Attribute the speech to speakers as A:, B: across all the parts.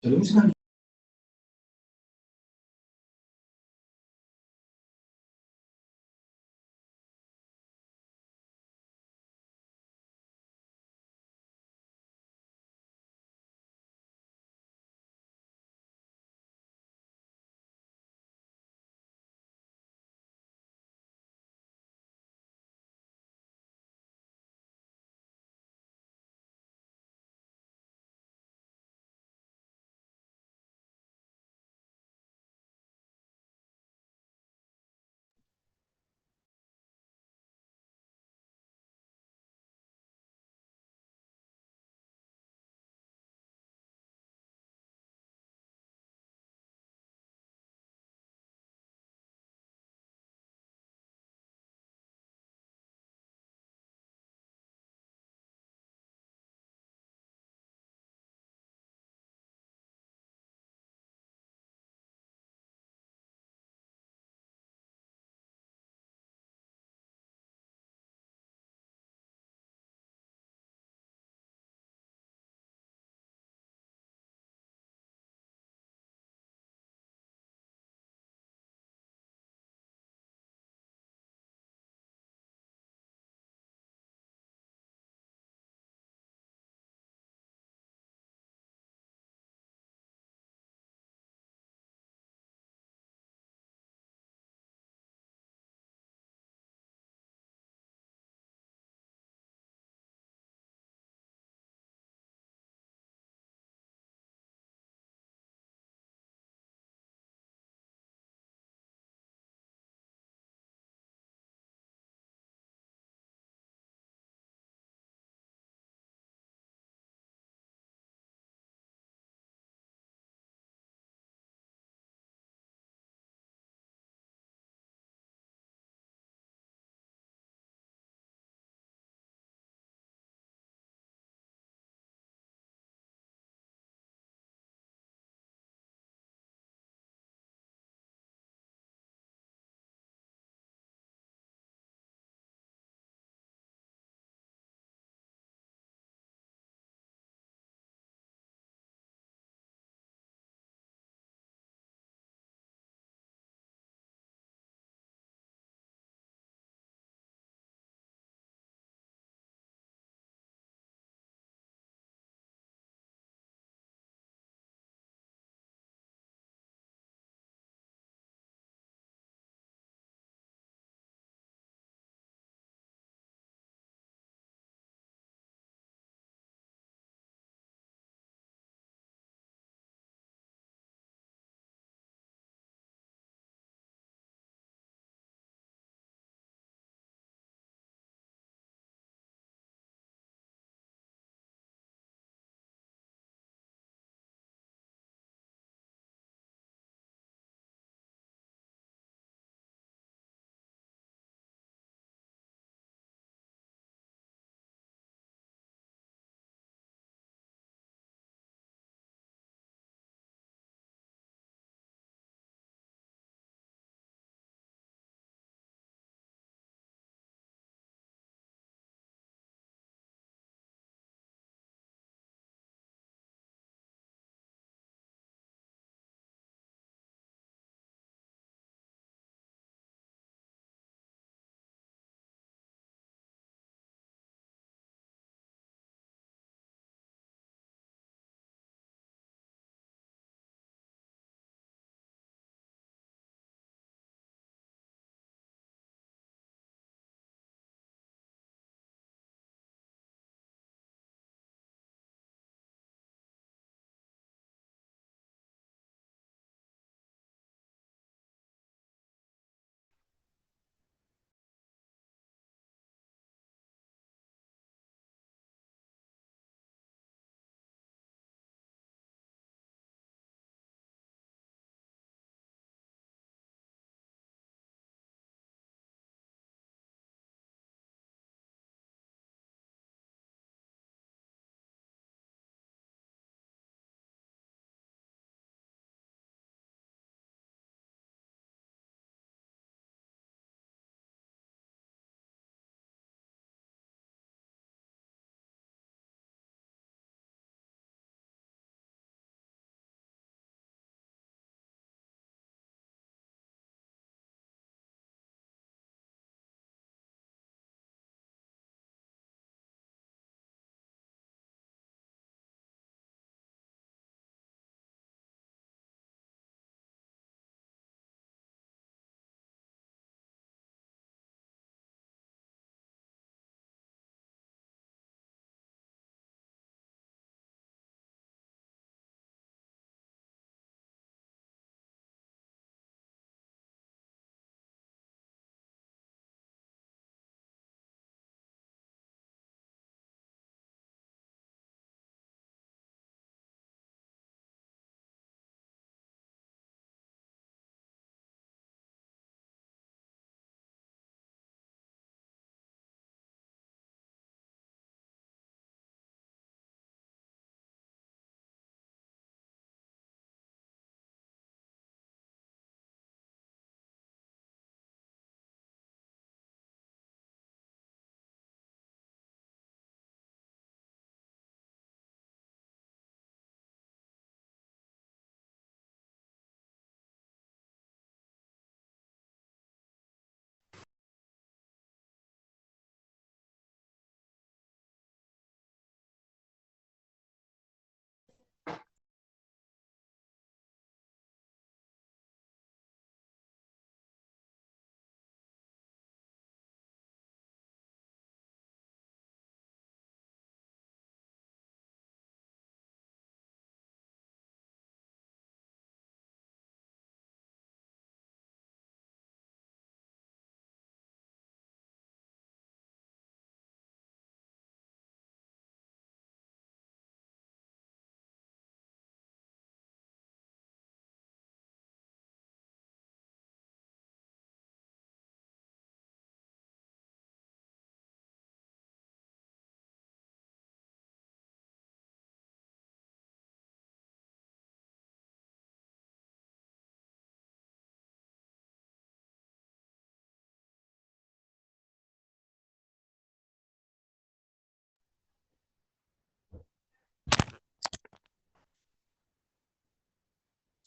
A: المسلم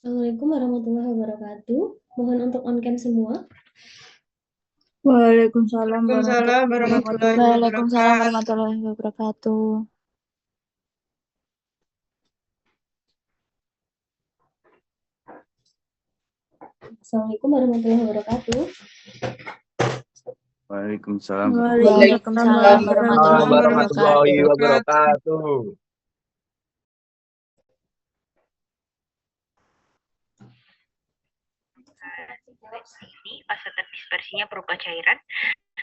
A: Assalamualaikum warahmatullahi wabarakatuh. Mohon untuk on cam semua.
B: Waalaikumsalam
C: Waalaikumsalam
B: warahmatullahi
C: warahmatullahi
B: wabarakatuh. Waalaikumsalam
C: wabarakatuh.
B: warahmatullahi wabarakatuh.
A: Assalamualaikum warahmatullahi wabarakatuh.
D: Waalaikumsalam
B: Waalaikumsalam warahmatullahi
C: Warahmatullahi
B: wabarakatuh.
C: wabarakatuh.
E: Ini fase terdispersinya berupa cairan.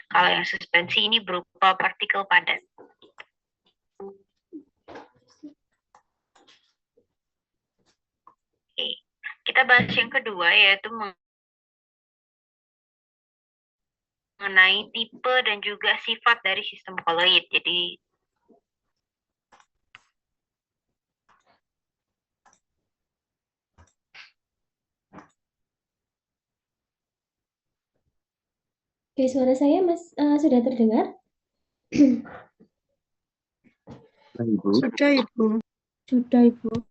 E: Kalau yang suspensi ini berupa partikel padat. Oke. Kita bahas yang kedua, yaitu mengenai tipe dan juga sifat dari sistem koloid. Jadi
A: Oke, suara saya sudah terdengar?
D: Ibu.
B: Sudah, Ibu. Sudah, Ibu.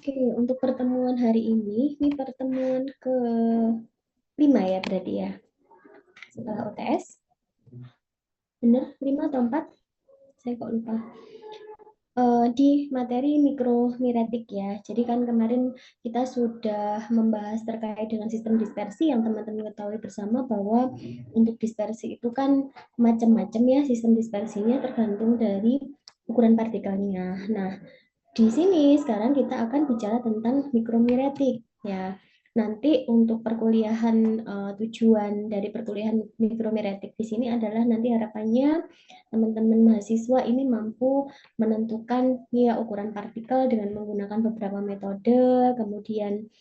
A: Oke, untuk pertemuan hari ini pertemuan ke-5 ya berarti ya. Setelah UTS. Benar, 5 atau 4? Saya kok lupa. Di materi mikromiretik ya. Jadi kan kemarin kita sudah membahas terkait dengan sistem dispersi yang teman-teman ketahui bersama bahwa untuk dispersi itu kan macam-macam ya sistem dispersinya tergantung dari ukuran partikelnya. Nah, di sini sekarang kita akan bicara tentang mikromiretik ya. Nanti untuk perkuliahan tujuan dari perkuliahan mikromiretik di sini adalah nanti harapannya teman-teman mahasiswa ini mampu menentukan ya ukuran partikel dengan menggunakan beberapa metode, kemudian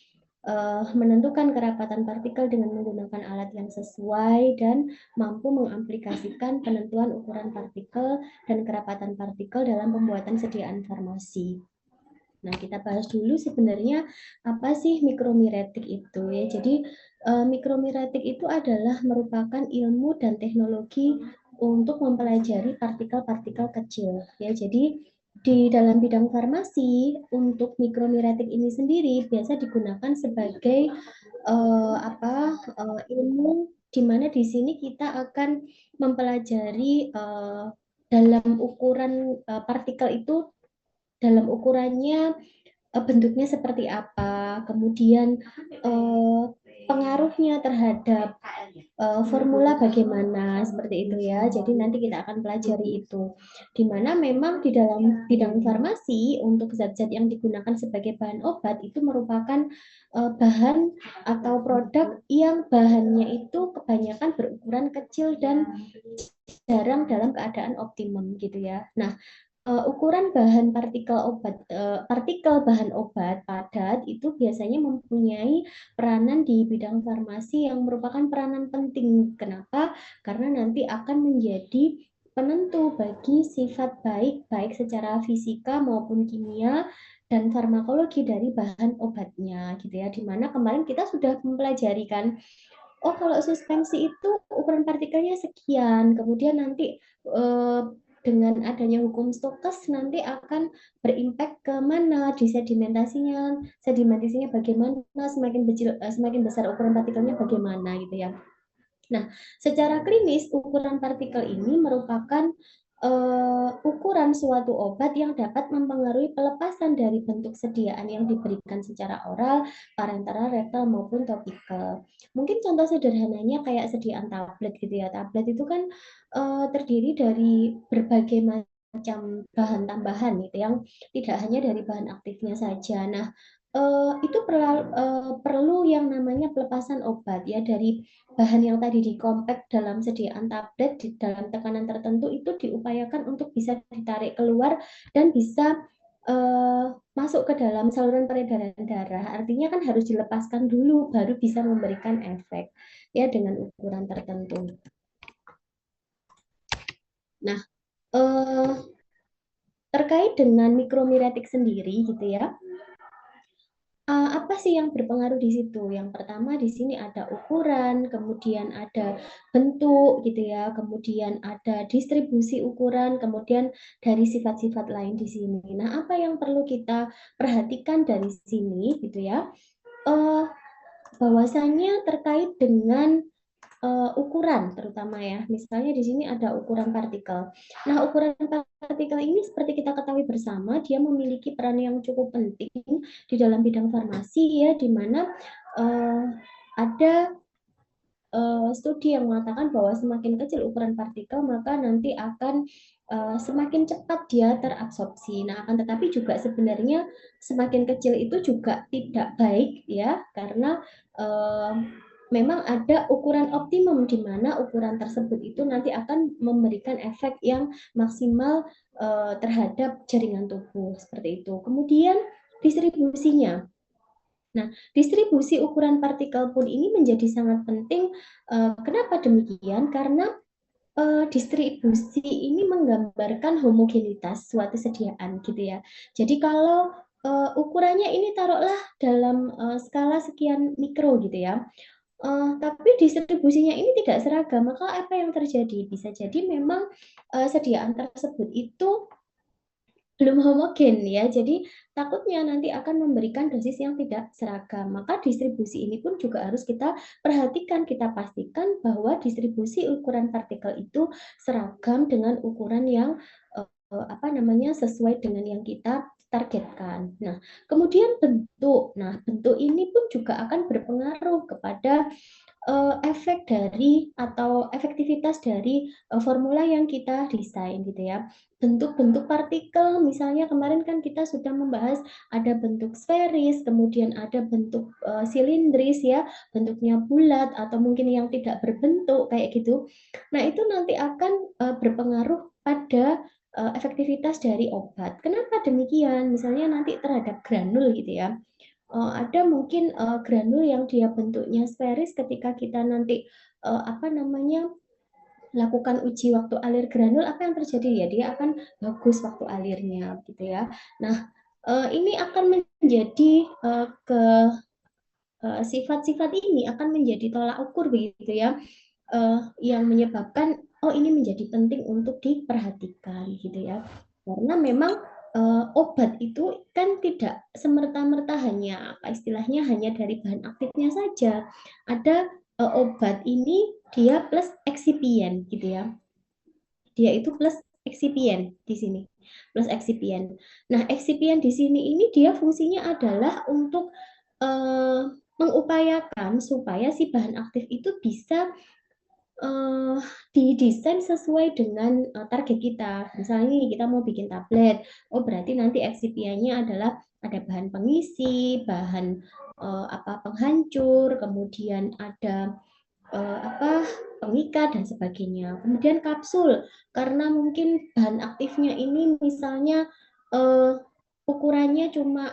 A: menentukan kerapatan partikel dengan menggunakan alat yang sesuai dan mampu mengaplikasikan penentuan ukuran partikel dan kerapatan partikel dalam pembuatan sediaan farmasi. Nah, kita bahas dulu sebenarnya apa sih mikromiretik itu ya. Jadi mikromiretik itu adalah merupakan ilmu dan teknologi untuk mempelajari partikel-partikel kecil ya. Jadi di dalam bidang farmasi untuk mikromiretik ini sendiri biasa digunakan sebagai ilmu di mana di sini kita akan mempelajari dalam ukuran partikel itu dalam ukurannya bentuknya seperti apa, kemudian pengaruhnya terhadap formula bagaimana, seperti itu ya. Jadi nanti kita akan pelajari itu. Di mana memang di dalam bidang farmasi untuk zat-zat yang digunakan sebagai bahan obat itu merupakan bahan atau produk yang bahannya itu kebanyakan berukuran kecil dan jarang dalam keadaan optimum gitu ya. Nah, ukuran bahan partikel bahan obat padat itu biasanya mempunyai peranan di bidang farmasi yang merupakan peranan penting. Kenapa? Karena nanti akan menjadi penentu bagi sifat baik secara fisika maupun kimia dan farmakologi dari bahan obatnya gitu ya. Dimana kemarin kita sudah mempelajari kan, oh kalau suspensi itu ukuran partikelnya sekian, kemudian nanti dengan adanya hukum Stokes nanti akan berimpact ke mana di sedimentasinya bagaimana, semakin besar ukuran partikelnya bagaimana gitu ya. Nah, secara klinis ukuran partikel ini merupakan ukuran suatu obat yang dapat mempengaruhi pelepasan dari bentuk sediaan yang diberikan secara oral, parenteral, rektal maupun topikal. Mungkin contoh sederhananya kayak sediaan tablet gitu ya. Tablet itu kan terdiri dari berbagai macam bahan tambahan gitu yang tidak hanya dari bahan aktifnya saja. Nah, itu perlu yang namanya pelepasan obat ya dari bahan yang tadi dikompak dalam sediaan tablet di dalam tekanan tertentu itu diupayakan untuk bisa ditarik keluar dan bisa masuk ke dalam saluran peredaran darah. Artinya kan harus dilepaskan dulu baru bisa memberikan efek ya dengan ukuran tertentu. Nah, terkait dengan mikromiretik sendiri gitu ya, apa sih yang berpengaruh di situ? Yang pertama di sini ada ukuran, kemudian ada bentuk gitu ya, kemudian ada distribusi ukuran, kemudian dari sifat-sifat lain di sini. Nah, apa yang perlu kita perhatikan dari sini gitu ya? Bahwasanya terkait dengan ukuran terutama ya. Misalnya di sini ada ukuran partikel. Nah, ukuran partikel ini seperti kita ketahui bersama, dia memiliki peran yang cukup penting di dalam bidang farmasi ya, di mana ada studi yang mengatakan bahwa semakin kecil ukuran partikel, maka nanti akan semakin cepat dia terabsorpsi. Nah, akan tetapi juga sebenarnya semakin kecil itu juga tidak baik ya, karena memang ada ukuran optimum di mana ukuran tersebut itu nanti akan memberikan efek yang maksimal terhadap jaringan tubuh seperti itu. Kemudian distribusinya. Nah, distribusi ukuran partikel pun ini menjadi sangat penting. Kenapa demikian? Karena distribusi ini menggambarkan homogenitas suatu sediaan gitu ya. Jadi kalau ukurannya ini taruhlah dalam skala sekian mikro gitu ya. Tapi distribusinya ini tidak seragam, maka apa yang terjadi? Bisa jadi memang sediaan tersebut itu belum homogen ya, jadi takutnya nanti akan memberikan dosis yang tidak seragam. Maka distribusi ini pun juga harus kita perhatikan, kita pastikan bahwa distribusi ukuran partikel itu seragam dengan ukuran yang sesuai dengan yang kita targetkan. Nah, kemudian bentuk. Nah, bentuk ini pun juga akan berpengaruh kepada efek dari atau efektivitas dari formula yang kita desain gitu ya. Bentuk-bentuk partikel, misalnya kemarin kan kita sudah membahas ada bentuk sferis, kemudian ada bentuk silindris ya, bentuknya bulat atau mungkin yang tidak berbentuk kayak gitu. Nah, itu nanti akan berpengaruh pada efektivitas dari obat. Kenapa demikian? Misalnya nanti terhadap granul gitu ya. Ada mungkin granul yang dia bentuknya sferis ketika kita nanti lakukan uji waktu alir granul, apa yang terjadi ya, dia akan bagus waktu alirnya gitu ya. Nah, ini akan menjadi ke sifat-sifat ini akan menjadi tolak ukur begitu ya, yang menyebabkan ini menjadi penting untuk diperhatikan gitu ya. Karena memang obat itu kan tidak semerta-merta hanya apa istilahnya hanya dari bahan aktifnya saja. Ada obat ini dia plus eksipien gitu ya. Dia itu plus eksipien di sini. Plus eksipien. Nah, eksipien di sini ini dia fungsinya adalah untuk mengupayakan supaya si bahan aktif itu bisa didesain sesuai dengan target kita. Misalnya nih kita mau bikin tablet, berarti nanti eksipiannya adalah ada bahan pengisi, bahan penghancur, kemudian ada pengikat dan sebagainya. Kemudian kapsul, karena mungkin bahan aktifnya ini misalnya ukurannya cuma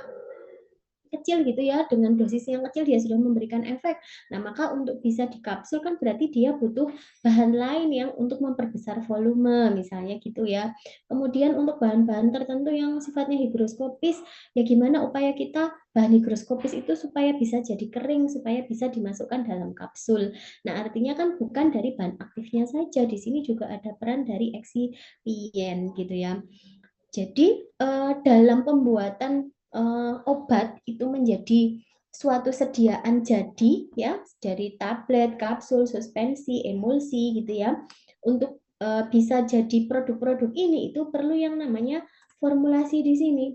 A: kecil gitu ya, dengan dosis yang kecil dia sudah memberikan efek. Nah, maka untuk bisa dikapsul kan berarti dia butuh bahan lain yang untuk memperbesar volume, misalnya gitu ya. Kemudian untuk bahan-bahan tertentu yang sifatnya higroskopis, ya gimana upaya kita bahan higroskopis itu supaya bisa jadi kering, supaya bisa dimasukkan dalam kapsul. Nah, artinya kan bukan dari bahan aktifnya saja, di sini juga ada peran dari eksipien gitu ya. Jadi dalam pembuatan obat itu menjadi suatu sediaan jadi ya, dari tablet, kapsul, suspensi, emulsi gitu ya. Untuk bisa jadi produk-produk ini itu perlu yang namanya formulasi di sini.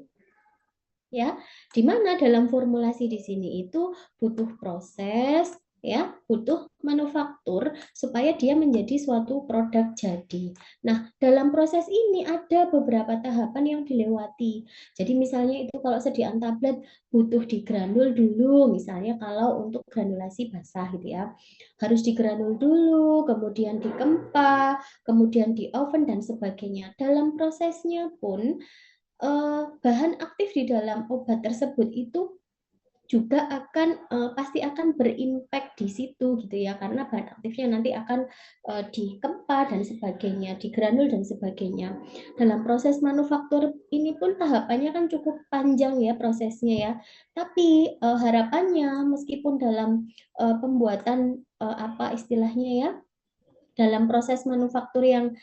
A: Ya, di mana dalam formulasi di sini itu butuh proses ya, butuh manufaktur supaya dia menjadi suatu produk jadi. Nah, dalam proses ini ada beberapa tahapan yang dilewati. Jadi misalnya itu kalau sediaan tablet butuh digranul dulu, misalnya kalau untuk granulasi basah gitu ya. Harus digranul dulu, kemudian dikempa, kemudian di oven dan sebagainya. Dalam prosesnya pun bahan aktif di dalam obat tersebut itu juga akan pasti akan berimpact di situ gitu ya, karena bahan aktifnya nanti akan dikempa dan sebagainya, digranul dan sebagainya. Dalam proses manufaktur ini pun tahapannya kan cukup panjang ya prosesnya ya. Tapi harapannya meskipun dalam pembuatan apa istilahnya ya, dalam proses manufaktur yang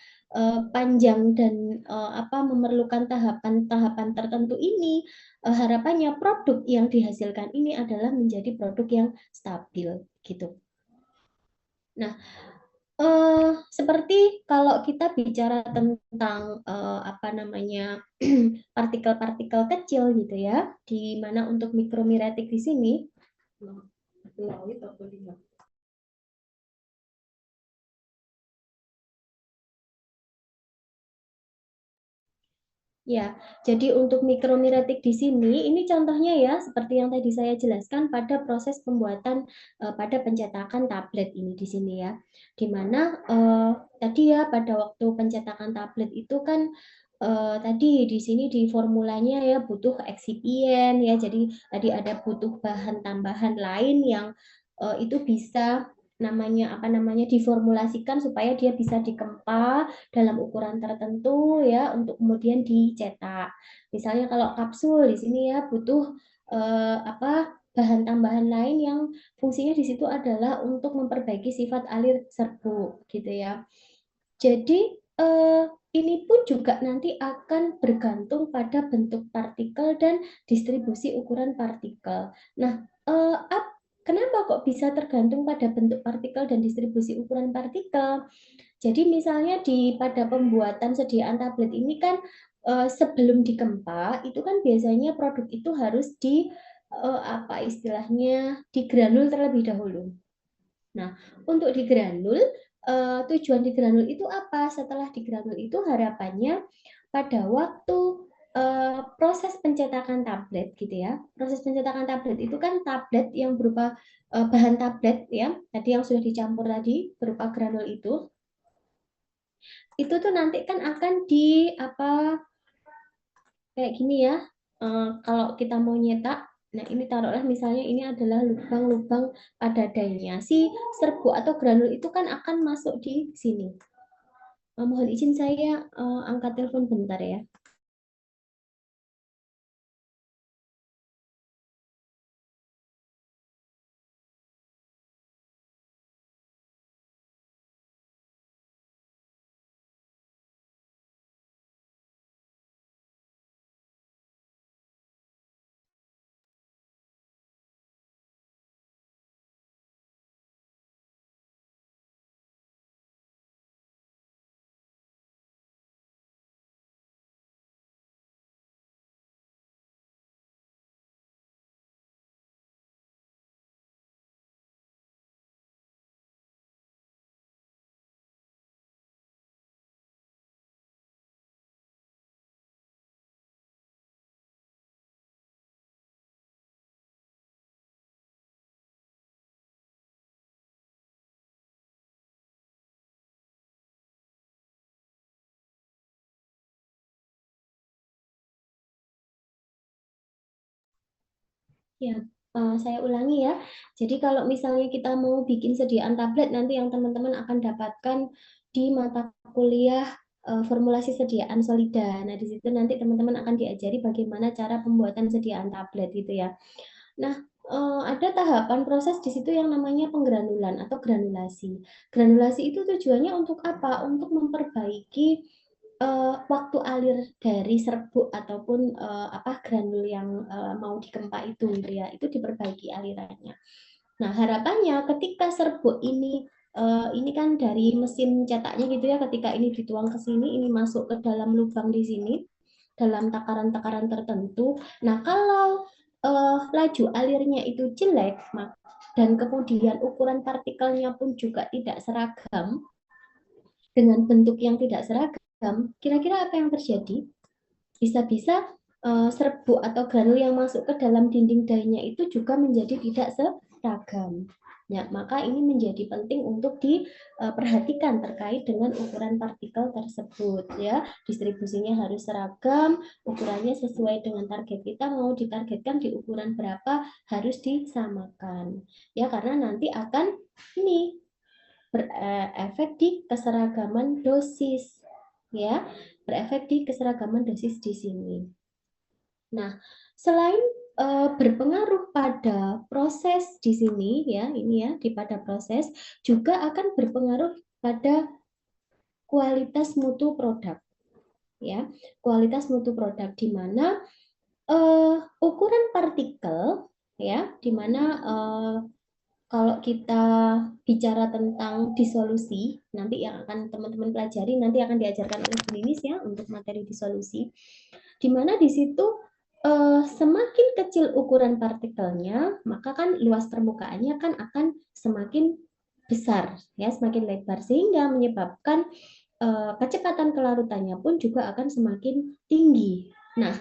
A: panjang dan apa memerlukan tahapan-tahapan tertentu ini, harapannya produk yang dihasilkan ini adalah menjadi produk yang stabil gitu. Nah, seperti kalau kita bicara tentang apa namanya partikel-partikel kecil gitu ya, di mana untuk mikromiretik di sini ya, jadi untuk mikromiretik di sini, ini contohnya ya, seperti yang tadi saya jelaskan pada proses pembuatan pada pencetakan tablet ini di sini ya, di mana tadi ya pada waktu pencetakan tablet itu kan tadi di sini di formulanya ya butuh eksipien ya, jadi tadi ada butuh bahan tambahan lain yang itu bisa namanya apa namanya diformulasikan supaya dia bisa dikempa dalam ukuran tertentu ya untuk kemudian dicetak. Misalnya kalau kapsul di sini ya butuh apa bahan tambahan lain yang fungsinya di situ adalah untuk memperbaiki sifat alir serbuk gitu ya. Jadi ini pun juga nanti akan bergantung pada bentuk partikel dan distribusi ukuran partikel. Nah, kenapa kok bisa tergantung pada bentuk partikel dan distribusi ukuran partikel? Jadi misalnya pada pembuatan sediaan tablet ini kan sebelum dikempa itu kan biasanya produk itu harus apa istilahnya digranul terlebih dahulu. Nah, untuk digranul tujuan digranul itu apa? Setelah digranul itu harapannya pada waktu proses pencetakan tablet gitu ya. Proses pencetakan tablet itu kan tablet yang berupa bahan tablet ya, tadi yang sudah dicampur tadi berupa granul itu tuh nanti kan akan di apa kayak gini ya. Kalau kita mau nyetak, nah ini taruhlah misalnya ini adalah lubang-lubang pada die-nya. Si serbuk atau granul itu kan akan masuk di sini. Mohon izin saya angkat telepon bentar ya. Ya, saya ulangi ya. Jadi kalau misalnya kita mau bikin sediaan tablet, nanti yang teman-teman akan dapatkan di mata kuliah formulasi sediaan solida. Nah, di situ nanti teman-teman akan diajari bagaimana cara pembuatan sediaan tablet gitu ya. Nah, ada tahapan proses di situ yang namanya penggranulan atau granulasi. Granulasi itu tujuannya untuk apa? Untuk memperbaiki waktu alir dari serbuk ataupun apa granul yang mau dikempa itu gitu ya, itu diperbaiki alirannya. Nah, harapannya ketika serbuk ini kan dari mesin cetaknya gitu ya, ketika ini dituang ke sini, ini masuk ke dalam lubang di sini dalam takaran-takaran tertentu. Nah, kalau laju alirnya itu jelek, dan kemudian ukuran partikelnya pun juga tidak seragam dengan bentuk yang tidak seragam, kira-kira apa yang terjadi? Bisa-bisa serbuk atau granul yang masuk ke dalam dinding die-nya itu juga menjadi tidak seragam. Ya, maka ini menjadi penting untuk diperhatikan terkait dengan ukuran partikel tersebut ya. Distribusinya harus seragam, ukurannya sesuai dengan target kita, mau ditargetkan di ukuran berapa harus disamakan. Ya, karena nanti akan ini berefek di keseragaman dosis ya, berefek di keseragaman dosis di sini. Nah, selain berpengaruh pada proses di sini ya, ini ya, pada proses juga akan berpengaruh pada kualitas mutu produk ya. Kualitas mutu produk di mana ukuran partikel ya, di mana kalau kita bicara tentang disolusi, nanti yang akan teman-teman pelajari, nanti akan diajarkan oleh Bu Ninis ya untuk materi disolusi, di mana di situ semakin kecil ukuran partikelnya, maka kan luas permukaannya kan akan semakin besar, ya, semakin lebar, sehingga menyebabkan kecepatan kelarutannya pun juga akan semakin tinggi. Nah,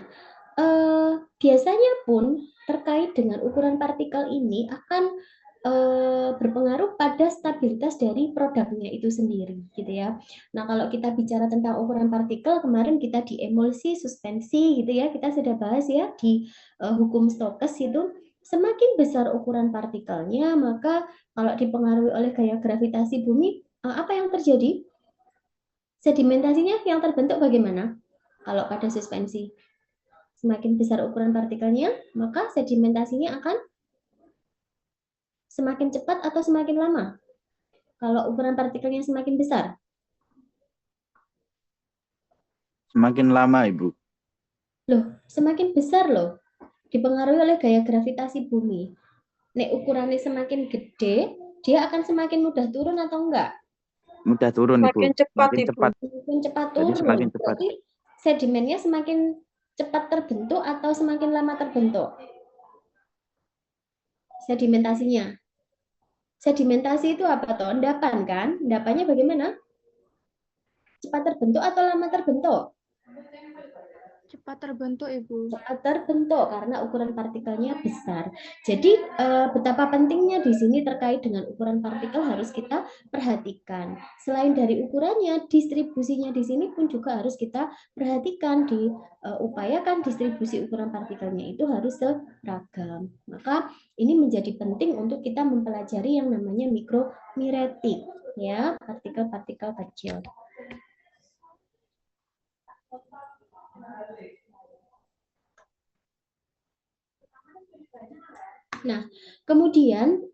A: biasanya pun terkait dengan ukuran partikel ini akan berpengaruh pada stabilitas dari produknya itu sendiri, gitu ya. Nah, kalau kita bicara tentang ukuran partikel, kemarin kita di emulsi, suspensi, gitu ya, kita sudah bahas ya di hukum Stokes itu, semakin besar ukuran partikelnya, maka kalau dipengaruhi oleh gaya gravitasi bumi, apa yang terjadi? Sedimentasinya yang terbentuk bagaimana? Kalau pada suspensi, semakin besar ukuran partikelnya, maka sedimentasinya akan semakin cepat atau semakin lama? Kalau ukuran partikelnya semakin besar?
D: Semakin lama, Ibu.
A: Loh, semakin besar loh. Dipengaruhi oleh gaya gravitasi bumi. Nek ukurannya semakin gede, dia akan semakin mudah turun atau enggak?
D: Mudah turun, Ibu.
B: Semakin cepat,
D: Semakin
B: Ibu.
D: cepat.
A: Semakin cepat
D: Jadi
A: turun.
D: semakin cepat.
A: Berarti sedimennya semakin cepat terbentuk atau semakin lama terbentuk? Sedimentasinya. Sedimentasi itu apa toh? Endapan kan? Endapannya bagaimana? Cepat terbentuk atau lama terbentuk?
B: Cepat terbentuk, Ibu.
A: Cepat terbentuk karena ukuran partikelnya besar. Jadi betapa pentingnya di sini terkait dengan ukuran partikel harus kita perhatikan. Selain dari ukurannya, distribusinya di sini pun juga harus kita perhatikan, diupayakan distribusi ukuran partikelnya itu harus seragam. Maka ini menjadi penting untuk kita mempelajari yang namanya mikromiretik, ya, partikel-partikel kecil. Nah, kemudian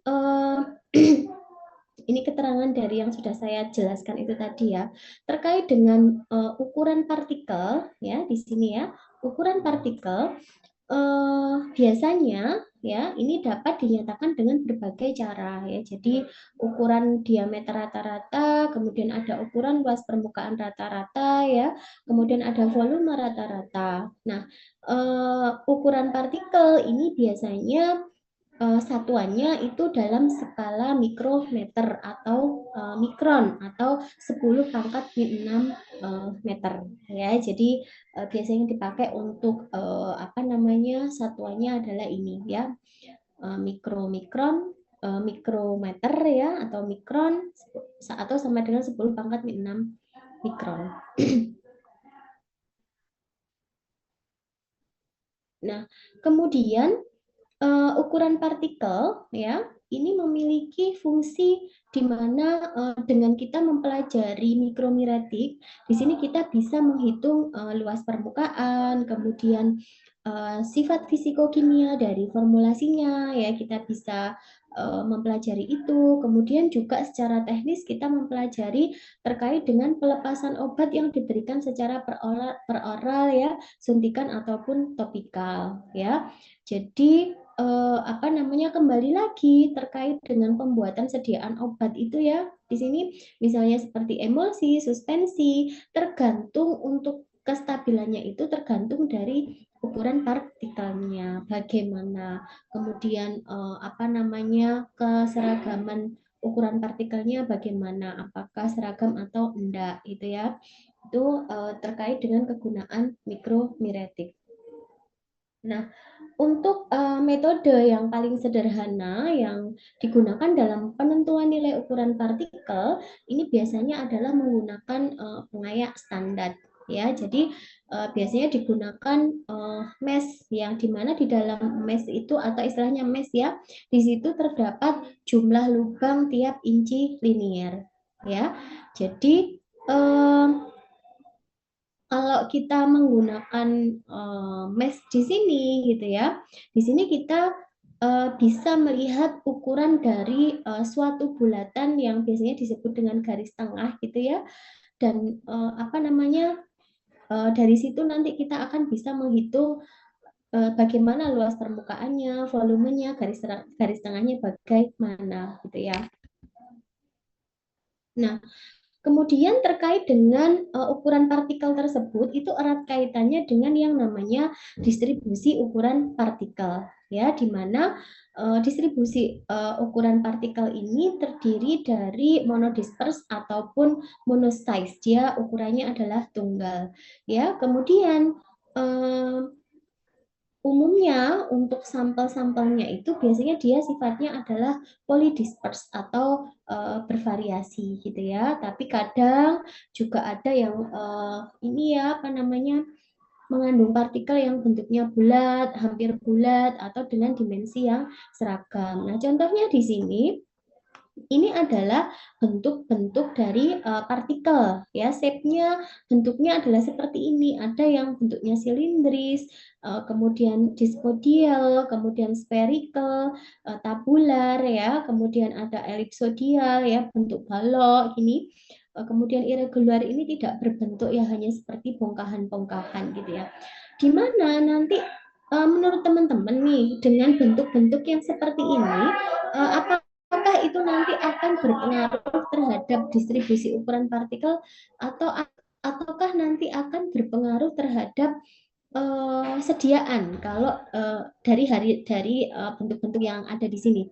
A: ini keterangan dari yang sudah saya jelaskan itu tadi ya, terkait dengan ukuran partikel ya di sini ya, ukuran partikel biasanya ya ini dapat dinyatakan dengan berbagai cara ya. Jadi ukuran diameter rata-rata, kemudian ada ukuran luas permukaan rata-rata ya, kemudian ada volume rata-rata. Nah, ukuran partikel ini biasanya satuannya itu dalam skala mikrometer atau mikron atau 10 pangkat 6 meter ya. Jadi biasanya dipakai untuk apa namanya, satuannya adalah ini ya, mikron, mikrometer ya, atau mikron, atau sama dengan 10 pangkat 6 mikron. Nah, kemudian ukuran partikel ya ini memiliki fungsi di mana dengan kita mempelajari mikromiretik, di sini kita bisa menghitung luas permukaan, kemudian sifat fisikokimia dari formulasinya ya, kita bisa mempelajari itu. Kemudian juga secara teknis kita mempelajari terkait dengan pelepasan obat yang diberikan secara peroral ya, suntikan ataupun topikal ya. Jadi apa namanya, kembali lagi terkait dengan pembuatan sediaan obat itu ya. Di sini misalnya seperti emulsi, suspensi, tergantung untuk kestabilannya itu tergantung dari ukuran partikelnya bagaimana. Kemudian apa namanya, keseragaman ukuran partikelnya bagaimana, apakah seragam atau enggak gitu ya. Itu terkait dengan kegunaan mikromiretik. Nah, untuk metode yang paling sederhana yang digunakan dalam penentuan nilai ukuran partikel ini biasanya adalah menggunakan pengayak standar ya. Jadi biasanya digunakan mesh yang dimana di dalam mesh itu atau istilahnya mesh ya, di situ terdapat jumlah lubang tiap inci linear ya. Jadi kalau kita menggunakan mesh di sini gitu ya, di sini kita bisa melihat ukuran dari suatu bulatan yang biasanya disebut dengan garis tengah gitu ya, dan apa namanya dari situ nanti kita akan bisa menghitung bagaimana luas permukaannya, volumenya, garis tengahnya bagaimana gitu ya. Nah, kemudian terkait dengan ukuran partikel tersebut itu erat kaitannya dengan yang namanya distribusi ukuran partikel ya, di mana distribusi ukuran partikel ini terdiri dari monodisperse ataupun monosize. Dia ukurannya adalah tunggal ya. Kemudian umumnya untuk sampel-sampelnya itu biasanya dia sifatnya adalah polydisperse atau bervariasi gitu ya. Tapi kadang juga ada yang ini ya apa namanya mengandung partikel yang bentuknya bulat, hampir bulat atau dengan dimensi yang seragam. Nah, contohnya di sini ini adalah bentuk-bentuk dari partikel ya, shape-nya bentuknya adalah seperti ini. Ada yang bentuknya silindris, kemudian dispodial, kemudian spherical, tabular ya, kemudian ada elipsodial ya, bentuk balok ini. Kemudian irregular ini tidak berbentuk ya, hanya seperti bongkahan-bongkahan gitu ya. Di mana nanti menurut teman-teman nih dengan bentuk-bentuk yang seperti ini apakah itu nanti akan berpengaruh terhadap distribusi ukuran partikel ataukah nanti akan berpengaruh terhadap sediaan kalau dari bentuk-bentuk yang ada di sini,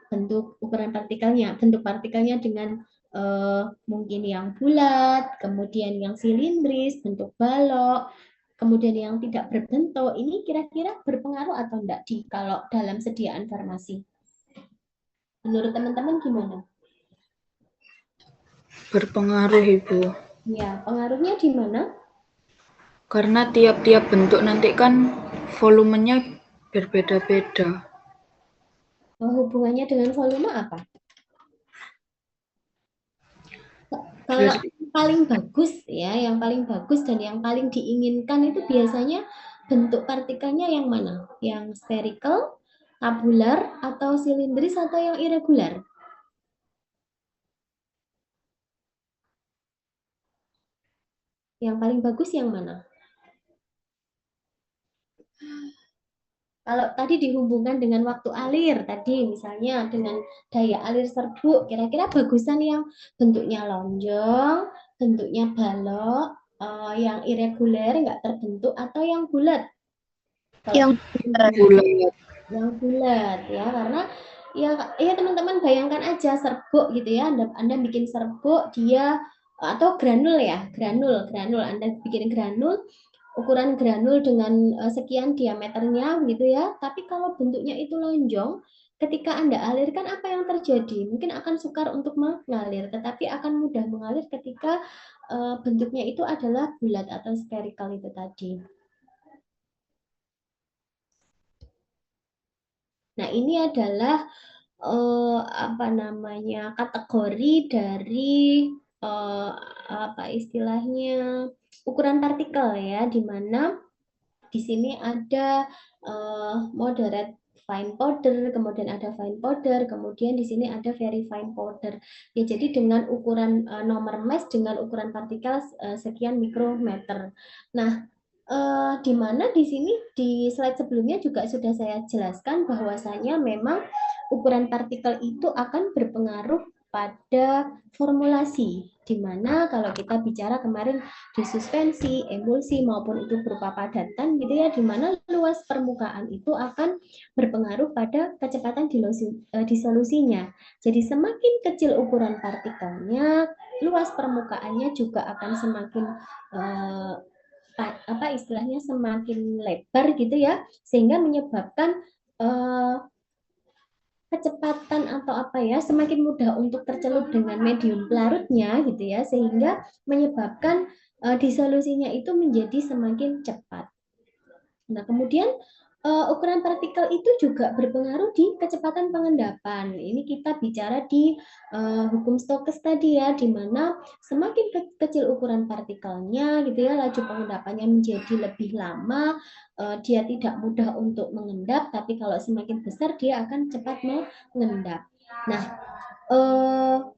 A: bentuk ukuran partikelnya, bentuk partikelnya dengan mungkin yang bulat, kemudian yang silindris, bentuk balok, kemudian yang tidak berbentuk, ini kira-kira berpengaruh atau enggak kalau dalam sediaan farmasi? Menurut teman-teman gimana?
B: Berpengaruh, Ibu.
A: Ya, pengaruhnya di mana?
B: Karena tiap-tiap bentuk nanti kan volumenya berbeda-beda.
A: Hubungannya dengan volume apa? Kalau paling bagus ya, yang paling bagus dan yang paling diinginkan itu biasanya bentuk partikelnya yang mana? Yang spherical, tabular, atau silindris, atau yang irregular? Yang paling bagus yang mana? Kalau tadi dihubungkan dengan waktu alir, tadi misalnya dengan daya alir serbuk, kira-kira bagusan yang bentuknya lonjong, bentuknya balok, yang irregular, nggak terbentuk, atau yang bulat?
B: Yang bulat.
A: Yang bulat ya, karena ya teman-teman bayangkan aja serbuk gitu ya, Anda bikin serbuk dia atau granul ya, granul Anda bikin granul, ukuran granul dengan sekian diameternya gitu ya, tapi kalau bentuknya itu lonjong, ketika Anda alirkan apa yang terjadi? Mungkin akan sukar untuk mengalir, tetapi akan mudah mengalir ketika bentuknya itu adalah bulat atau spherical itu tadi. Nah, ini adalah apa namanya kategori dari apa istilahnya ukuran partikel ya, di mana di sini ada moderate fine powder, kemudian ada fine powder, kemudian di sini ada very fine powder. Ya, jadi dengan ukuran nomor mesh dengan ukuran partikel sekian mikrometer. Nah, di mana di sini di slide sebelumnya juga sudah saya jelaskan bahwasanya memang ukuran partikel itu akan berpengaruh pada formulasi, di mana kalau kita bicara kemarin disuspensi, emulsi maupun itu berupa padatan gitu ya, di mana luas permukaan itu akan berpengaruh pada kecepatan disolusinya. Jadi semakin kecil ukuran partikelnya, luas permukaannya juga akan semakin istilahnya semakin lebar gitu ya, sehingga menyebabkan kecepatan atau semakin mudah untuk tercelup dengan medium pelarutnya gitu ya, sehingga menyebabkan disolusinya itu menjadi semakin cepat. Nah, kemudian ukuran partikel itu juga berpengaruh di kecepatan pengendapan. Ini kita bicara di hukum Stokes tadi ya, di mana semakin kecil ukuran partikelnya gitu ya, laju pengendapannya menjadi lebih lama, dia tidak mudah untuk mengendap, tapi kalau semakin besar dia akan cepat mengendap. Nah,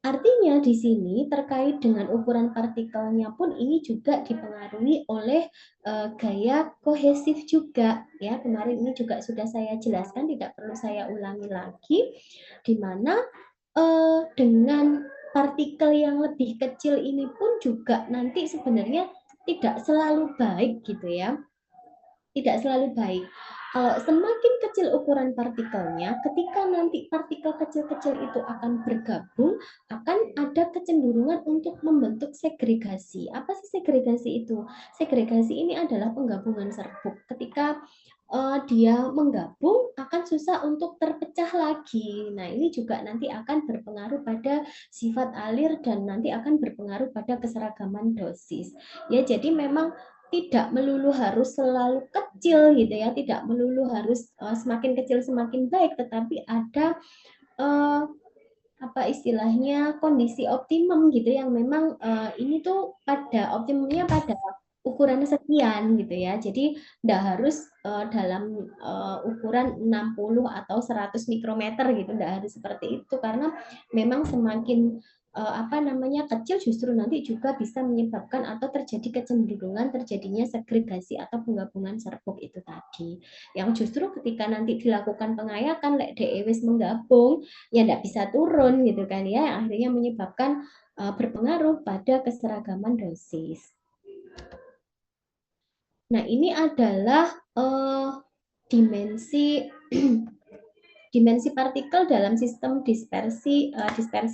A: artinya di sini terkait dengan ukuran partikelnya pun ini juga dipengaruhi oleh gaya kohesif juga ya. Kemarin ini juga sudah saya jelaskan, tidak perlu saya ulangi lagi, di mana dengan partikel yang lebih kecil ini pun juga nanti sebenarnya tidak selalu baik gitu ya. Tidak selalu baik. Kalau semakin kecil ukuran partikelnya, ketika nanti partikel kecil-kecil itu akan bergabung, akan ada kecenderungan untuk membentuk segregasi. Apa sih segregasi itu? Segregasi ini adalah penggabungan serbuk. Ketika dia menggabung, akan susah untuk terpecah lagi. Nah, ini juga nanti akan berpengaruh pada sifat alir dan nanti akan berpengaruh pada keseragaman dosis. Ya, jadi memang tidak melulu harus selalu kecil gitu ya, tidak melulu harus semakin kecil semakin baik, tetapi ada istilahnya kondisi optimum gitu yang memang ini tuh pada optimumnya pada ukuran sekian gitu ya. Jadi tidak harus dalam ukuran 60 atau 100 mikrometer gitu, tidak harus seperti itu, karena memang semakin kecil justru nanti juga bisa menyebabkan atau terjadi kecenderungan terjadinya segregasi atau penggabungan serbuk itu tadi. Yang justru ketika nanti dilakukan pengayakan lek wis menggabung ya tidak bisa turun gitu kan ya, akhirnya menyebabkan berpengaruh pada keseragaman dosis. Nah, ini adalah dimensi dimensi partikel dalam sistem dispersi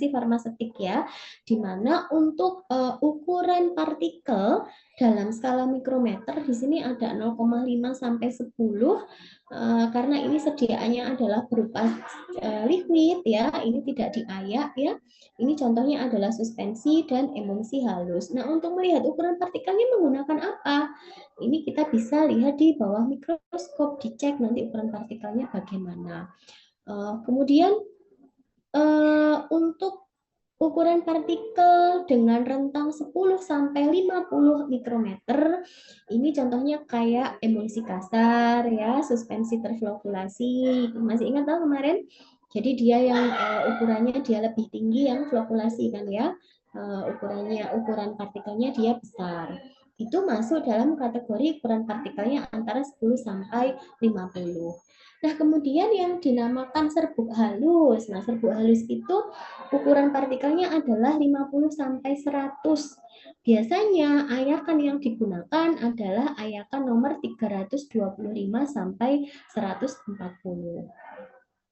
A: farmaseutik ya, di mana untuk ukuran partikel dalam skala mikrometer di sini ada 0,5 sampai 10 karena ini sediaannya adalah berupa liquid ya, ini tidak diayak ya. Ini contohnya adalah suspensi dan emulsi halus. Nah, untuk melihat ukuran partikelnya menggunakan apa? Ini kita bisa lihat di bawah mikroskop, dicek nanti ukuran partikelnya bagaimana. Kemudian untuk ukuran partikel dengan rentang 10 sampai 50 mikrometer, ini contohnya kayak emulsi kasar ya, suspensi terflokulasi. Masih ingat tahu kemarin? Jadi dia yang ukurannya dia lebih tinggi yang flokulasi kan ya. Ukuran partikelnya dia besar. Itu masuk dalam kategori ukuran partikelnya antara 10 sampai 50. Nah, kemudian yang dinamakan serbuk halus. Nah, serbuk halus itu ukuran partikelnya adalah 50 sampai 100. Biasanya ayakan yang digunakan adalah ayakan nomor 325 sampai 140.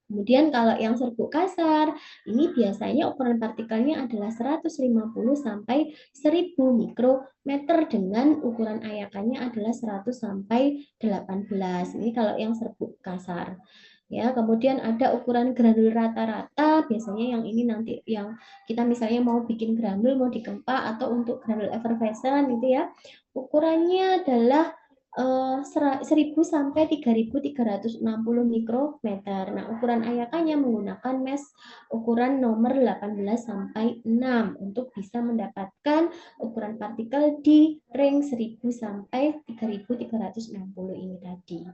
A: Kemudian kalau yang serbuk kasar, ini biasanya ukuran partikelnya adalah 150 sampai 1000 mikrometer dengan ukuran ayakannya adalah 100 sampai 18. Ini kalau yang serbuk kasar. Ya, kemudian ada ukuran granul rata-rata, biasanya yang ini nanti yang kita misalnya mau bikin granul, mau dikempa atau untuk granul effervescent itu ya. Ukurannya adalah 1000 sampai 3360 mikrometer. Nah, ukuran ayakannya menggunakan mesh ukuran nomor 18 sampai 6 untuk bisa mendapatkan ukuran partikel di range 1000 sampai 3360 ini tadi.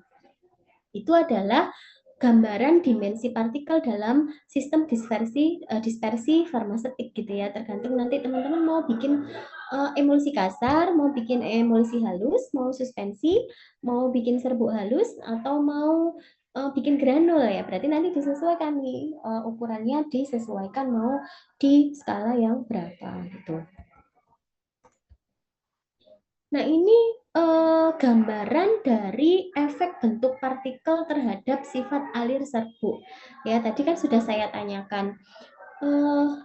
A: Itu adalah gambaran dimensi partikel dalam sistem dispersi farmaseutik gitu ya. Tergantung nanti teman-teman mau bikin emulsi kasar, mau bikin emulsi halus, mau suspensi, mau bikin serbuk halus, atau mau bikin granul ya. Berarti nanti disesuaikan nih ukurannya, disesuaikan mau di skala yang berapa gitu. Nah, ini gambaran dari efek bentuk partikel terhadap sifat alir serbuk. Ya, tadi kan sudah saya tanyakan.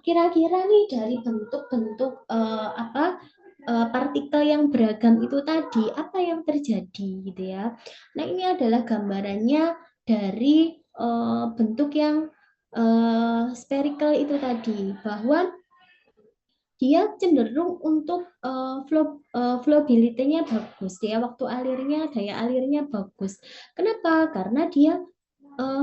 A: Kira-kira nih dari bentuk-bentuk partikel yang beragam itu tadi, apa yang terjadi gitu ya. Nah, ini adalah gambarannya dari bentuk yang spherical itu tadi, bahwa dia cenderung untuk flowability-nya bagus, dia waktu alirnya, daya alirnya bagus. Kenapa? Karena dia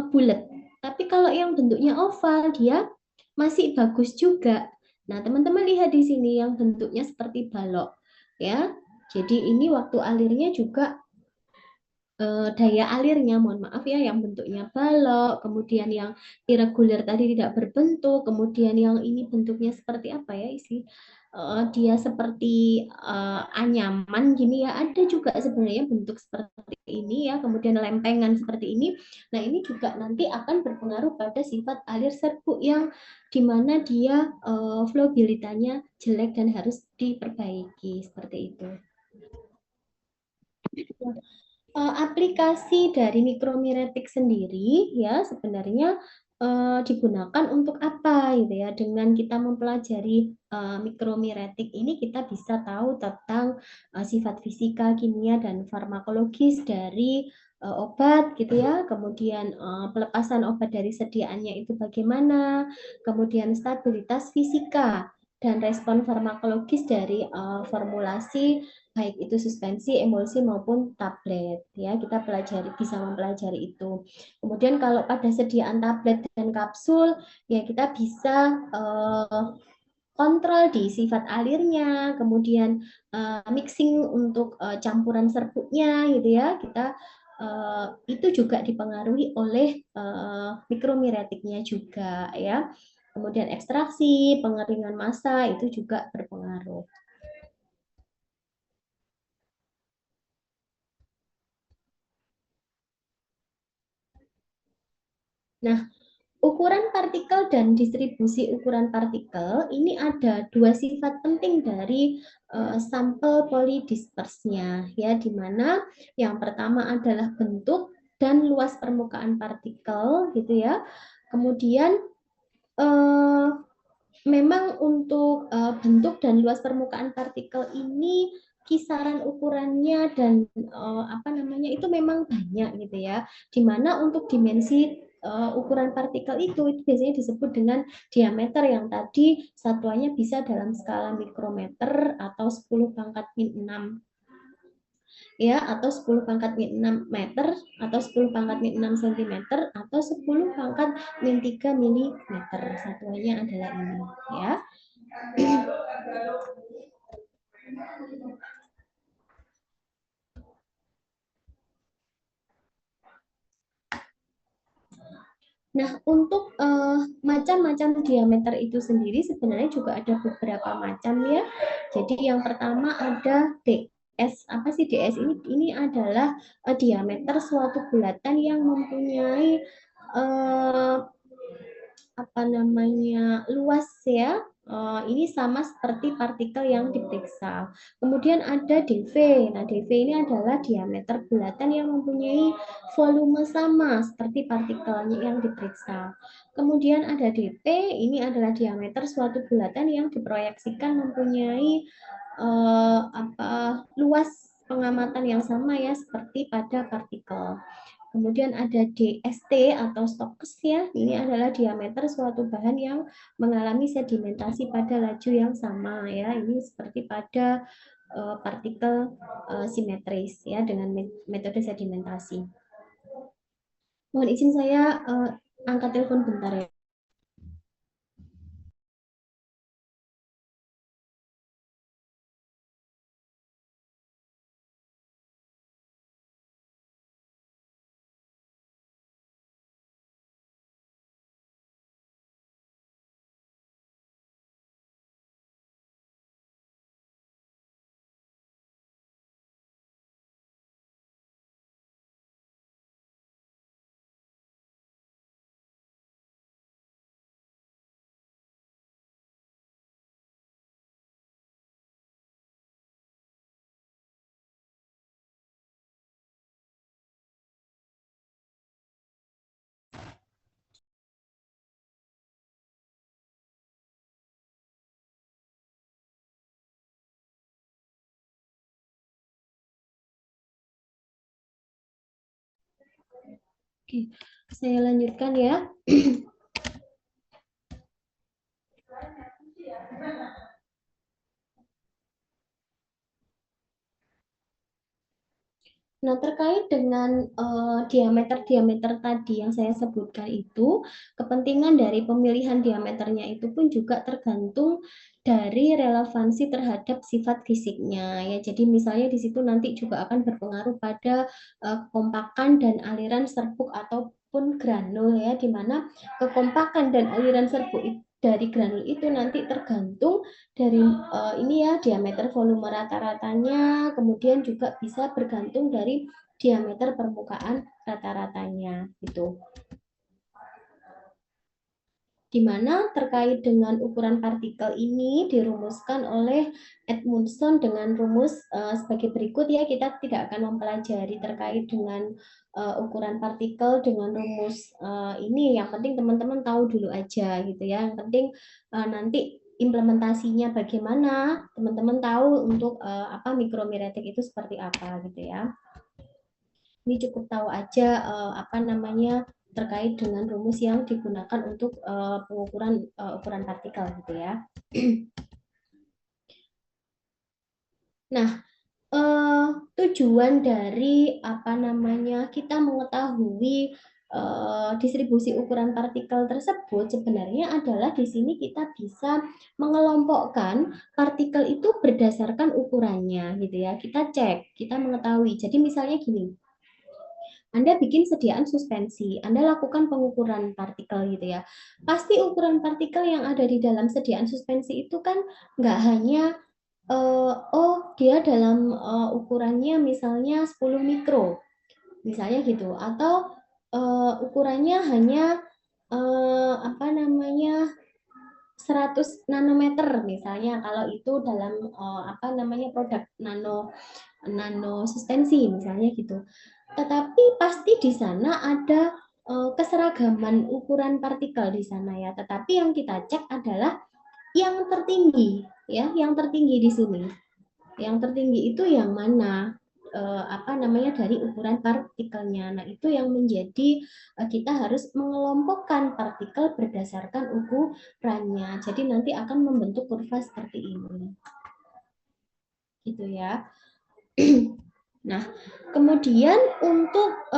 A: bulat. Tapi kalau yang bentuknya oval, dia masih bagus juga. Nah, teman-teman lihat di sini yang bentuknya seperti balok, ya. Jadi ini waktu alirnya juga daya alirnya, mohon maaf ya, yang bentuknya balok, kemudian yang irregular tadi tidak berbentuk, kemudian yang ini bentuknya seperti apa ya, dia seperti anyaman gini ya, ada juga sebenarnya bentuk seperti ini ya, kemudian lempengan seperti ini. Nah, ini juga nanti akan berpengaruh pada sifat alir serbuk yang dimana dia flowability-nya jelek dan harus diperbaiki seperti itu. Aplikasi dari mikromiretik sendiri ya sebenarnya digunakan untuk apa gitu ya. Dengan kita mempelajari mikromiretik ini kita bisa tahu tentang sifat fisika, kimia dan farmakologis dari obat gitu ya. Kemudian pelepasan obat dari sediaannya itu bagaimana, kemudian stabilitas fisika dan respon farmakologis dari formulasi baik itu suspensi, emulsi maupun tablet ya, kita bisa mempelajari itu. Kemudian kalau pada sediaan tablet dan kapsul ya kita bisa kontrol di sifat alirnya, kemudian mixing untuk campuran serbuknya gitu ya, kita itu juga dipengaruhi oleh mikromiretiknya juga ya. Kemudian ekstraksi, pengeringan massa itu juga berpengaruh. Nah, ukuran partikel dan distribusi ukuran partikel ini ada dua sifat penting dari sampel polydispersnya ya, di mana yang pertama adalah bentuk dan luas permukaan partikel gitu ya. Kemudian memang untuk bentuk dan luas permukaan partikel ini kisaran ukurannya dan apa namanya itu memang banyak gitu ya. Dimana untuk dimensi ukuran partikel itu biasanya disebut dengan diameter yang tadi satuannya bisa dalam skala mikrometer atau 10 pangkat min 6 ya, atau 10 pangkat min 6 meter atau 10 pangkat min 6 cm atau 10 pangkat min 3 milimeter. Satuannya adalah ini ya. Nah, untuk macam-macam diameter itu sendiri sebenarnya juga ada beberapa macam ya. Jadi yang pertama ada DS. Apa sih DS ini? Ini adalah diameter suatu bulatan yang mempunyai apa namanya luas ya. Ini sama seperti partikel yang diperiksa. Kemudian ada DV. Nah, DV ini adalah diameter bulatan yang mempunyai volume sama seperti partikelnya yang diperiksa. Kemudian ada DP, ini adalah diameter suatu bulatan yang diproyeksikan mempunyai luas pengamatan yang sama ya seperti pada partikel. Kemudian ada DST atau stokes ya, ini adalah diameter suatu bahan yang mengalami sedimentasi pada laju yang sama ya, ini seperti pada partikel simetris ya dengan metode sedimentasi. Mohon izin saya angkat telepon bentar ya. Oke, saya lanjutkan ya. Nah, terkait dengan diameter-diameter tadi yang saya sebutkan itu, kepentingan dari pemilihan diameternya itu pun juga tergantung dari relevansi terhadap sifat fisiknya ya. Jadi misalnya di situ nanti juga akan berpengaruh pada kekompakan dan aliran serbuk ataupun granul ya, di mana kekompakan dan aliran serbuk dari granul itu nanti tergantung dari ini ya diameter volume rata-ratanya, kemudian juga bisa bergantung dari diameter permukaan rata-ratanya gitu. Di mana terkait dengan ukuran partikel ini dirumuskan oleh Edmundson dengan rumus sebagai berikut ya. Kita tidak akan mempelajari terkait dengan ukuran partikel dengan rumus ini. Yang penting teman-teman tahu dulu aja gitu ya. Yang penting nanti implementasinya bagaimana, teman-teman tahu untuk apa mikromiretik itu seperti apa gitu ya. Ini cukup tahu aja apa namanya terkait dengan rumus yang digunakan untuk pengukuran ukuran partikel gitu ya. Nah, tujuan dari apa namanya kita mengetahui distribusi ukuran partikel tersebut sebenarnya adalah di sini kita bisa mengelompokkan partikel itu berdasarkan ukurannya gitu ya. Kita cek, kita mengetahui. Jadi misalnya gini, Anda bikin sediaan suspensi, Anda lakukan pengukuran partikel gitu ya. Pasti ukuran partikel yang ada di dalam sediaan suspensi itu kan nggak hanya oh dia dalam ukurannya misalnya 10 mikro, misalnya gitu, atau ukurannya hanya apa namanya 100 nanometer misalnya kalau itu dalam apa namanya produk nano suspensi misalnya gitu. Tetapi pasti di sana ada keseragaman ukuran partikel di sana ya. Tetapi yang kita cek adalah yang tertinggi ya, yang tertinggi di sini. Yang tertinggi itu yang mana? Apa namanya dari ukuran partikelnya. Nah, itu yang menjadi kita harus mengelompokkan partikel berdasarkan ukurannya. Jadi nanti akan membentuk kurva seperti ini. Gitu ya. Nah, kemudian untuk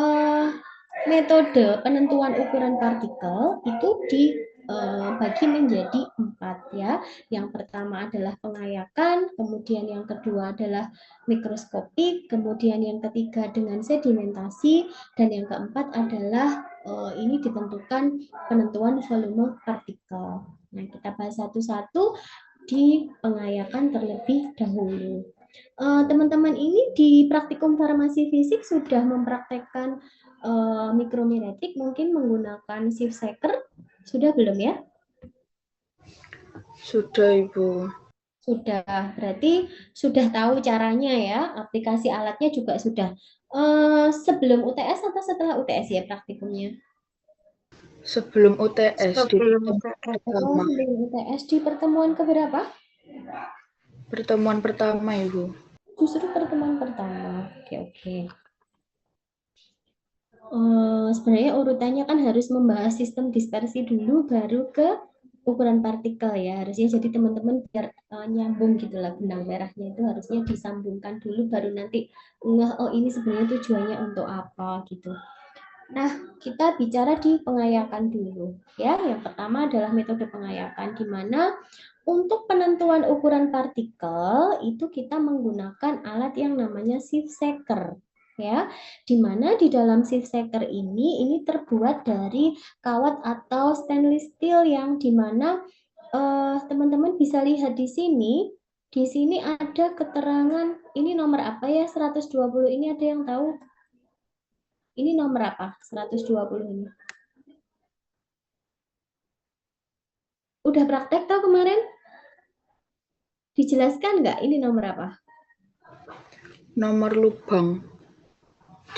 A: metode penentuan ukuran partikel itu dibagi menjadi 4 ya. Yang pertama adalah pengayakan, kemudian yang kedua adalah mikroskopik, kemudian yang ketiga dengan sedimentasi, dan yang keempat adalah ini ditentukan penentuan volume partikel. Nah, kita bahas satu-satu di pengayakan terlebih dahulu. Teman-teman ini di praktikum farmasi fisik sudah mempraktekkan mikromiretik mungkin menggunakan sieve shaker, sudah belum ya?
B: Sudah, Ibu.
A: Sudah, berarti sudah tahu caranya ya, aplikasi alatnya juga sudah. Sebelum UTS atau setelah UTS ya praktikumnya?
B: Sebelum UTS di
E: Sebelum
B: pertama.
A: Sebelum UTS di pertemuan keberapa?
B: Pertemuan pertama, Ibu.
A: Justru pertemuan pertama. Oke. Sebenarnya urutannya kan harus membahas sistem dispersi dulu baru ke ukuran partikel ya, harusnya jadi teman-teman biar nyambung gitulah, benang merahnya itu harusnya disambungkan dulu baru nanti ngeh oh ini sebenarnya tujuannya untuk apa gitu. Nah, kita bicara di pengayakan dulu ya. Yang pertama adalah metode pengayakan di mana untuk penentuan ukuran partikel itu kita menggunakan alat yang namanya sieve shaker ya, di mana di dalam sieve shaker ini terbuat dari kawat atau stainless steel yang di mana teman-teman bisa lihat di sini. Di sini ada keterangan ini nomor apa ya 120 ini, ada yang tahu? Ini nomor apa? 120 ini. Udah praktek tau kemarin? Dijelaskan nggak ini nomor apa?
B: Nomor lubang.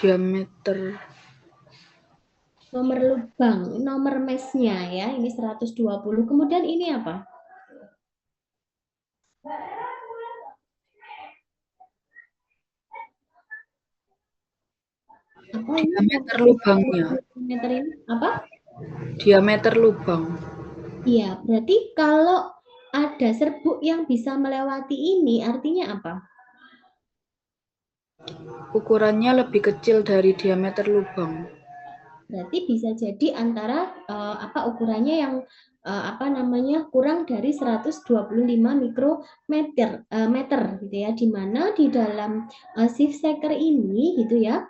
B: Diameter.
A: Nomor lubang, nomor mesnya ya. Ini 120. Kemudian ini apa? Apa ini?
B: Diameter lubangnya.
A: Diameter ini apa?
B: Diameter lubang.
A: Iya, berarti kalau ada serbuk yang bisa melewati ini artinya apa?
B: Ukurannya lebih kecil dari diameter lubang.
A: Berarti bisa jadi antara apa ukurannya yang apa namanya kurang dari 125 mikrometer meter gitu ya, di mana di dalam shift shaker ini gitu ya.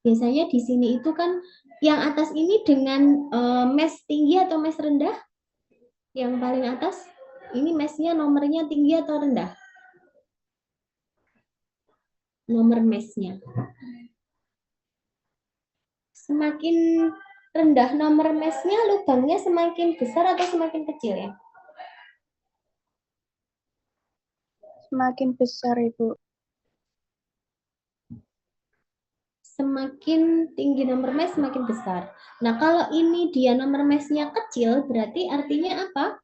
A: Biasanya di sini itu kan yang atas ini dengan mesh tinggi atau mesh rendah? Yang paling atas ini meshnya nomornya tinggi atau rendah? Nomor meshnya. Semakin rendah nomor meshnya, lubangnya semakin besar atau semakin kecil ya?
C: Semakin besar, Ibu.
A: Semakin tinggi nomor mesh, semakin besar. Nah, kalau ini dia nomor meshnya kecil, berarti artinya apa?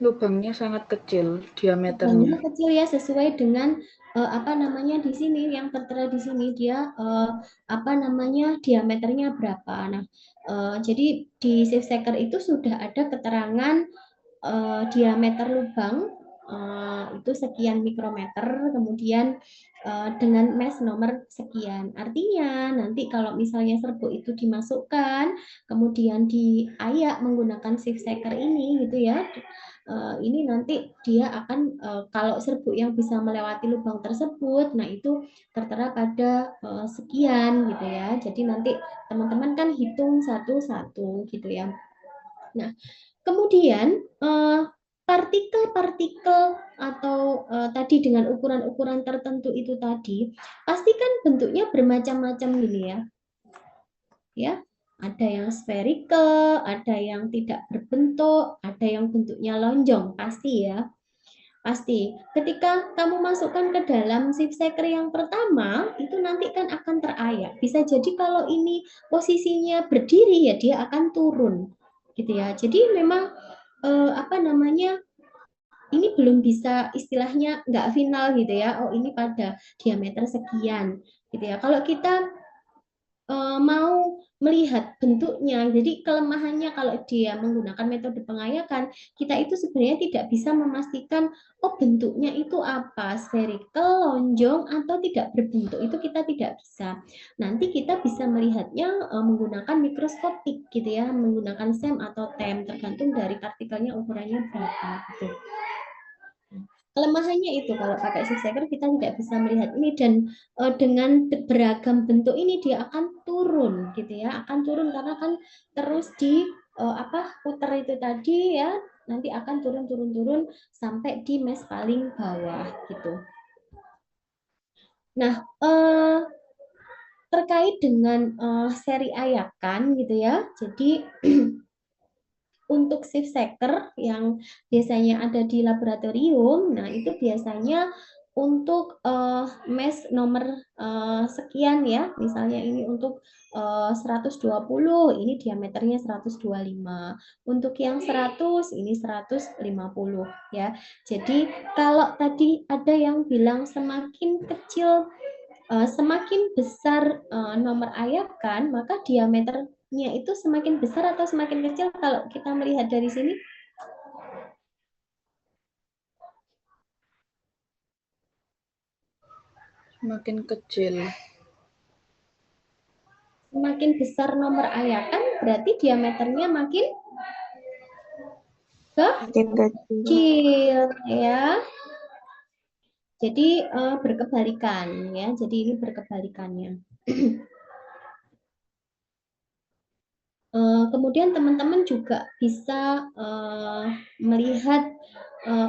B: Lubangnya sangat kecil
A: Lubangnya
B: diameternya.
A: kecil ya, sesuai dengan apa namanya di sini yang tertera di sini dia apa namanya diameternya berapa. Nah, jadi di shift shaker itu sudah ada keterangan diameter lubang itu sekian mikrometer, kemudian dengan mesh nomor sekian. Artinya nanti kalau misalnya serbuk itu dimasukkan, kemudian diayak menggunakan shift shaker ini gitu ya, ini nanti dia akan kalau serbuk yang bisa melewati lubang tersebut, nah itu tertera pada sekian gitu ya. Jadi nanti teman-teman kan hitung satu-satu gitu ya. Nah, kemudian partikel-partikel atau tadi dengan ukuran-ukuran tertentu itu tadi, pasti kan bentuknya bermacam-macam gini ya. Ya, ada yang spherical, ada yang tidak berbentuk, ada yang bentuknya lonjong, pasti ya. Pasti. Ketika kamu masukkan ke dalam shift shaker yang pertama, itu nanti kan akan terayak. Bisa jadi kalau ini posisinya berdiri ya dia akan turun. Gitu ya. Jadi memang apa namanya? Ini belum bisa istilahnya nggak final gitu ya. Oh, ini pada diameter sekian gitu ya. Kalau kita mau melihat bentuknya. Jadi kelemahannya kalau dia menggunakan metode pengayakan, kita itu sebenarnya tidak bisa memastikan oh bentuknya itu apa, spherical, lonjong atau tidak berbentuk. Itu kita tidak bisa. Nanti kita bisa melihatnya menggunakan mikroskopik gitu ya, menggunakan SEM atau TEM tergantung dari partikelnya ukurannya berapa gitu. Kelemahannya itu kalau pakai shift shaker kita tidak bisa melihat ini dan dengan beragam bentuk ini dia akan turun gitu ya, akan turun karena kan terus di apa putar itu tadi ya, nanti akan turun sampai di mesh paling bawah gitu. Nah, terkait dengan seri ayakan gitu ya. Jadi untuk shift shaker yang biasanya ada di laboratorium, nah itu biasanya untuk mesh nomor sekian ya, misalnya ini untuk 120, ini diameternya 125. Untuk yang 100, ini 150 ya. Jadi kalau tadi ada yang bilang semakin kecil semakin besar nomor ayakan, maka diameternya itu semakin besar atau semakin kecil kalau kita melihat dari sini?
B: Semakin kecil.
A: Semakin besar nomor ayakan, berarti diameternya makin kecil ya. Jadi berkebalikan ya. Jadi ini berkebalikannya. Kemudian teman-teman juga bisa melihat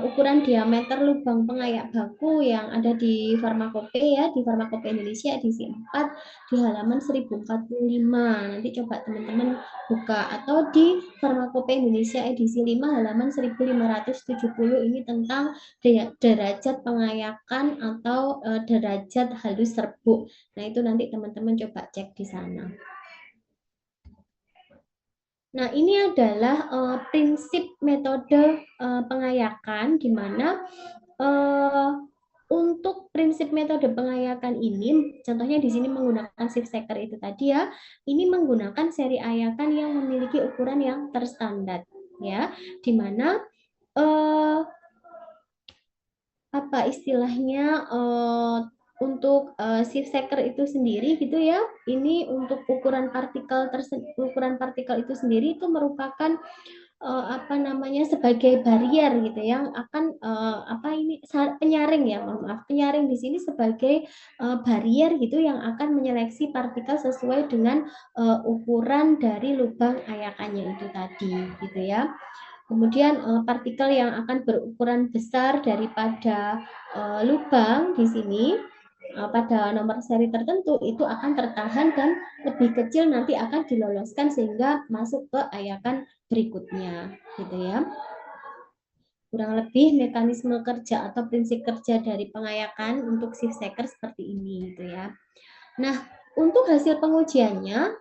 A: ukuran diameter lubang pengayak baku yang ada di Farmakope ya, di Farmakope Indonesia edisi 4 di halaman 1045. Nanti coba teman-teman buka atau di Farmakope Indonesia edisi 5 halaman 1570 ini tentang derajat pengayakan atau derajat halus serbuk. Nah, itu nanti teman-teman coba cek di sana. Nah, ini adalah prinsip metode pengayakan di mana untuk prinsip metode pengayakan ini, contohnya di sini menggunakan shift shaker itu tadi ya, ini menggunakan seri ayakan yang memiliki ukuran yang terstandar ya, di mana apa istilahnya untuk shift shaker itu sendiri gitu ya, ini untuk ukuran partikel itu sendiri itu merupakan apa namanya sebagai barrier gitu yang akan apa ini penyaring ya, mohon maaf, penyaring di sini sebagai barrier gitu yang akan menyeleksi partikel sesuai dengan ukuran dari lubang ayakannya itu tadi gitu ya. Kemudian partikel yang akan berukuran besar daripada lubang di sini pada nomor seri tertentu itu akan tertahan dan lebih kecil nanti akan diloloskan sehingga masuk ke ayakan berikutnya gitu ya. Kurang lebih mekanisme kerja atau prinsip kerja dari pengayakan untuk shift shaker seperti ini gitu ya. Nah, untuk hasil pengujiannya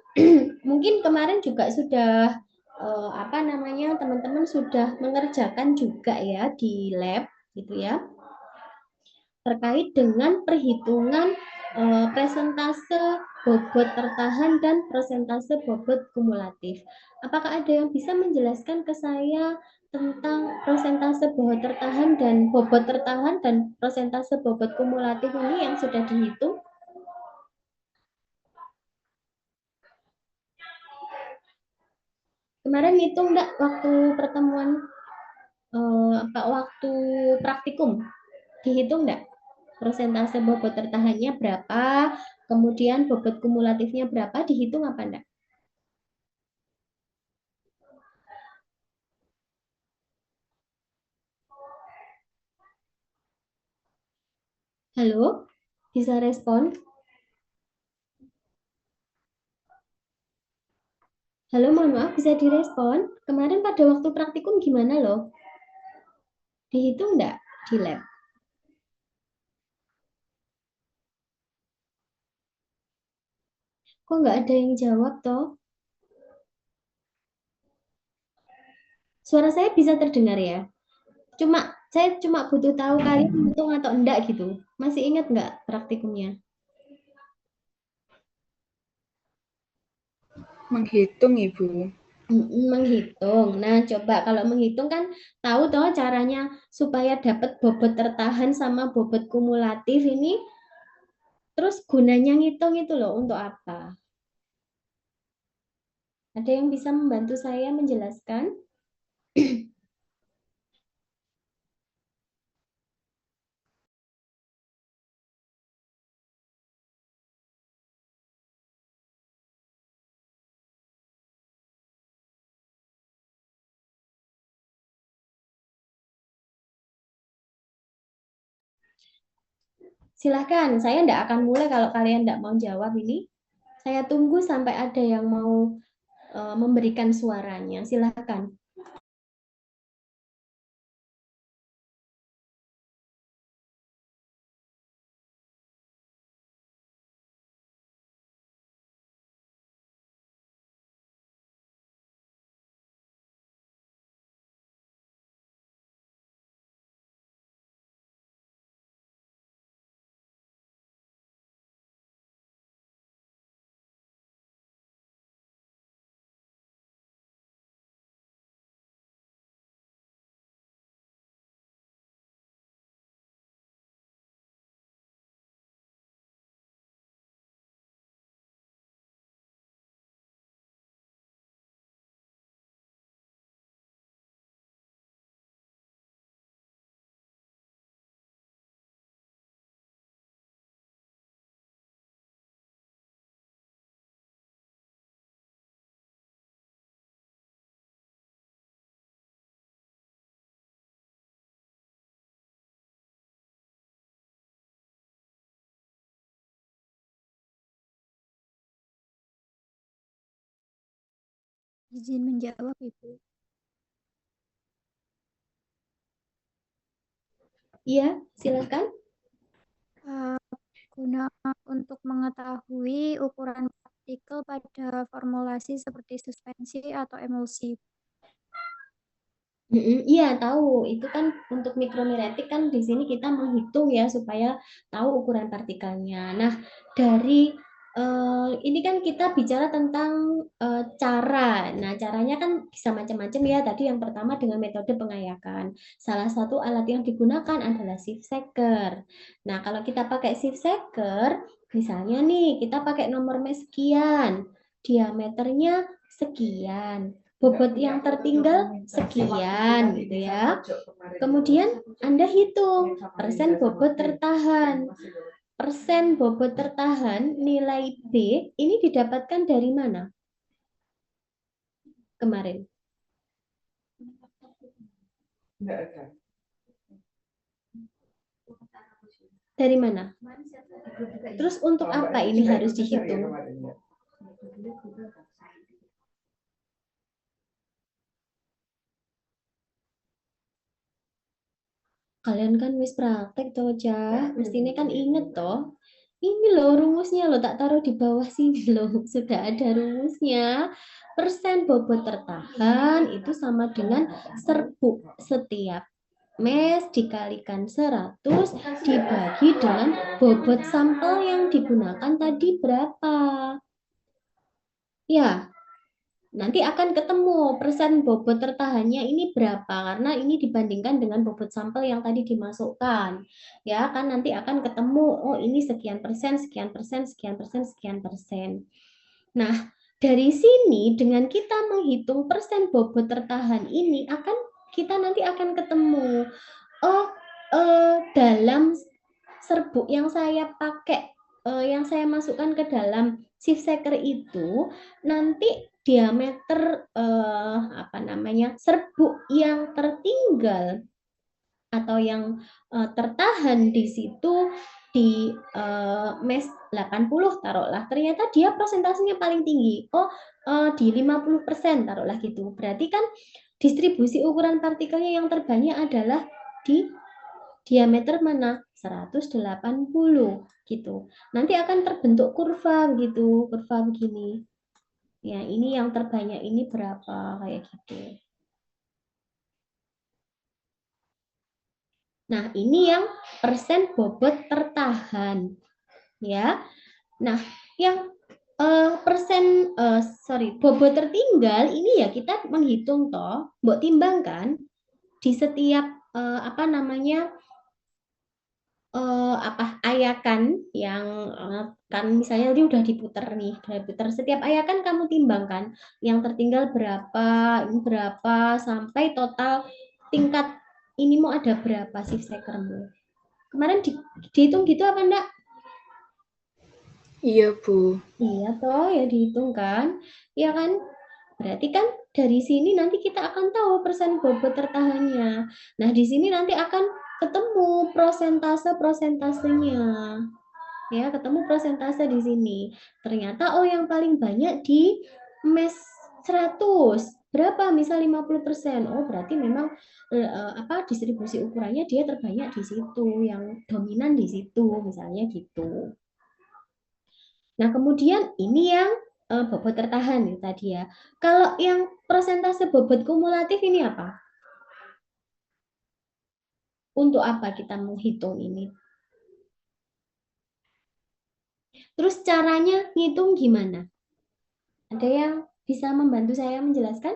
A: mungkin kemarin juga sudah apa namanya teman-teman sudah mengerjakan juga ya di lab gitu ya, terkait dengan perhitungan presentase bobot tertahan dan persentase bobot kumulatif. Apakah ada yang bisa menjelaskan ke saya tentang persentase bobot tertahan dan persentase bobot kumulatif ini yang sudah dihitung? Kemarin ngitung enggak waktu pertemuan waktu praktikum? Dihitung enggak? Persentase bobot tertahannya berapa, kemudian bobot kumulatifnya berapa, dihitung apa enggak? Halo, bisa respon? Halo, mohon maaf, bisa direspon? Kemarin pada waktu praktikum gimana loh? Dihitung enggak di lab? Kok nggak ada yang jawab toh? Suara saya bisa terdengar ya? Saya cuma butuh tahu kalian hitung atau enggak gitu. Masih ingat nggak praktikumnya?
B: Menghitung, Ibu.
A: Menghitung. Nah, coba kalau menghitung kan tahu toh caranya supaya dapat bobot tertahan sama bobot kumulatif ini. Terus gunanya ngitung itu loh untuk apa? Ada yang bisa membantu saya menjelaskan? Silahkan, saya tidak akan mulai kalau kalian tidak mau jawab ini. Saya tunggu sampai ada yang mau memberikan suaranya. Silahkan.
F: Izin menjawab, Ibu.
A: Iya, silakan.
F: Guna untuk mengetahui ukuran partikel pada formulasi seperti suspensi atau emulsi.
A: Iya, tahu. Itu kan untuk mikromeletik kan di sini kita menghitung ya supaya tahu ukuran partikelnya. Nah, dari ini kan kita bicara tentang cara. Nah, caranya kan bisa macam-macam ya. Tadi yang pertama dengan metode pengayakan. Salah satu alat yang digunakan adalah sieve shaker. Nah, kalau kita pakai sieve shaker, misalnya nih kita pakai nomor mes sekian, diameternya sekian, bobot yang tertinggal sekian gitu ya. Kemudian Anda hitung persen bobot tertahan. Persen bobot tertahan nilai B ini didapatkan dari mana? Kemarin. Dari mana? Terus untuk apa ini harus dihitung? Kalian kan wis praktek toh, Cah. Mestinya kan inget toh. Ini loh rumusnya loh, tak taruh di bawah sini loh. Sudah ada rumusnya. Persen bobot tertahan itu sama dengan serbuk setiap mes dikalikan 100 dibagi dengan bobot sampel yang digunakan tadi berapa. Ya, nanti akan ketemu persen bobot tertahannya ini berapa karena ini dibandingkan dengan bobot sampel yang tadi dimasukkan. Ya, kan nanti akan ketemu oh ini sekian persen, sekian persen, sekian persen, sekian persen. Nah, dari sini dengan kita menghitung persen bobot tertahan ini kita nanti akan ketemu dalam serbuk yang saya pakai yang saya masukkan ke dalam sieve shaker itu nanti diameter serbuk yang tertinggal atau yang tertahan di situ di mes 80 taruhlah, ternyata dia persentasenya paling tinggi. Di 50% taruhlah gitu. Berarti kan distribusi ukuran partikelnya yang terbanyak adalah di diameter mana? 180 gitu. Nanti akan terbentuk kurva gitu, kurva begini. Ya, ini yang terbanyak ini berapa kayak gitu. Nah, ini yang persen bobot tertahan. Ya. Nah, yang bobot tertinggal ini ya kita menghitung toh, mbok timbangkan di setiap ayakan yang kan misalnya ini udah diputer nih, setiap ayakan kamu timbangkan yang tertinggal berapa sampai total tingkat ini mau ada berapa sieve shakermu. Kemarin dihitung gitu apa enggak?
B: Iya, Bu.
A: Iya toh, ya dihitung kan? Ya kan? Berarti kan dari sini nanti kita akan tahu persen bobot tertahannya. Nah, di sini nanti akan ketemu prosentase-prosentasenya. Ya, ketemu prosentase di sini. Ternyata yang paling banyak di mes 100. Berapa? Misal 50%. Berarti memang distribusi ukurannya dia terbanyak di situ, yang dominan di situ, misalnya gitu. Nah, kemudian ini yang bobot tertahan ya tadi ya. Kalau yang persentase bobot kumulatif ini apa? Untuk apa kita menghitung ini? Terus caranya ngitung gimana? Ada yang bisa membantu saya menjelaskan?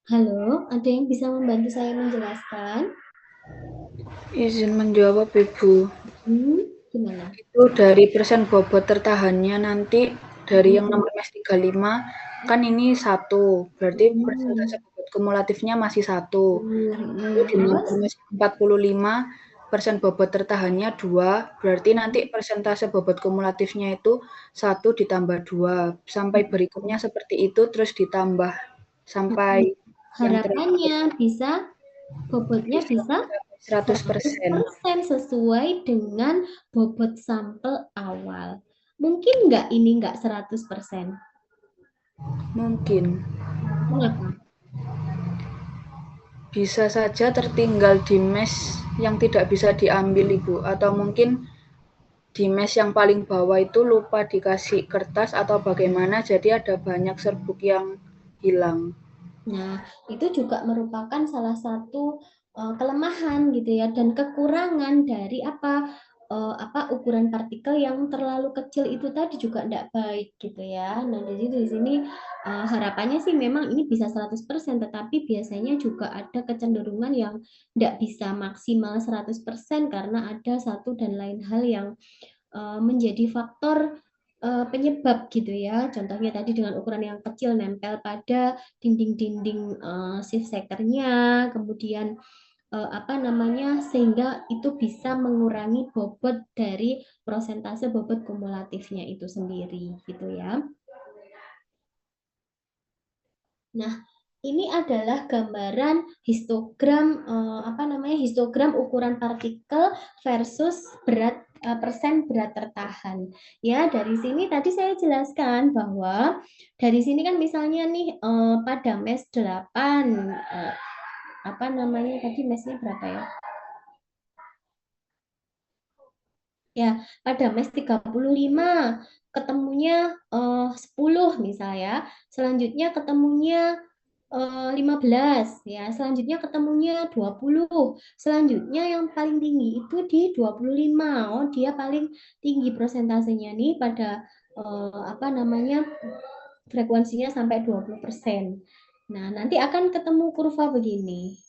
A: Halo, ada yang bisa membantu saya menjelaskan?
B: Izin menjawab, Ibu.
A: Gimana?
B: Itu dari persen bobot tertahannya nanti dari yang nomor mes 35 kan ini 1, berarti persentase bobot kumulatifnya masih 1. Lalu di nomor mes 45 persen bobot tertahannya 2, berarti nanti persentase bobot kumulatifnya itu 1 ditambah 2, sampai berikutnya seperti itu terus ditambah sampai
A: harapannya bisa bobotnya bisa
B: 100%
A: sesuai dengan bobot sampel awal. Mungkin nggak ini nggak 100%?
B: Mungkin.
A: Kenapa?
B: bisa saja tertinggal di mes yang tidak bisa diambil, Ibu, atau mungkin di mes yang paling bawah itu lupa dikasih kertas atau bagaimana, jadi ada banyak serbuk yang hilang.
A: Nah, itu juga merupakan salah satu kelemahan gitu ya, dan kekurangan dari apa ukuran partikel yang terlalu kecil itu tadi juga tidak baik gitu ya. Nah, jadi di sini harapannya sih memang ini bisa 100%, tetapi biasanya juga ada kecenderungan yang tidak bisa maksimal 100% karena ada satu dan lain hal yang menjadi faktor penyebab gitu ya. Contohnya tadi dengan ukuran yang kecil nempel pada dinding-dinding shift sekernya, kemudian apa namanya, sehingga itu bisa mengurangi bobot dari prosentase bobot kumulatifnya itu sendiri gitu ya. Nah, ini adalah gambaran histogram histogram ukuran partikel versus persen berat tertahan. Ya, dari sini tadi saya jelaskan bahwa dari sini kan misalnya nih pada mes 8 tadi mesnya berapa ya? Ya, pada mes 35 ketemunya 10 misalnya. Selanjutnya ketemunya 15 ya, selanjutnya ketemunya 20, selanjutnya yang paling tinggi itu di 25. Oh, dia paling tinggi prosentasenya nih pada frekuensinya sampai 20%. Nah, nanti akan ketemu kurva begini.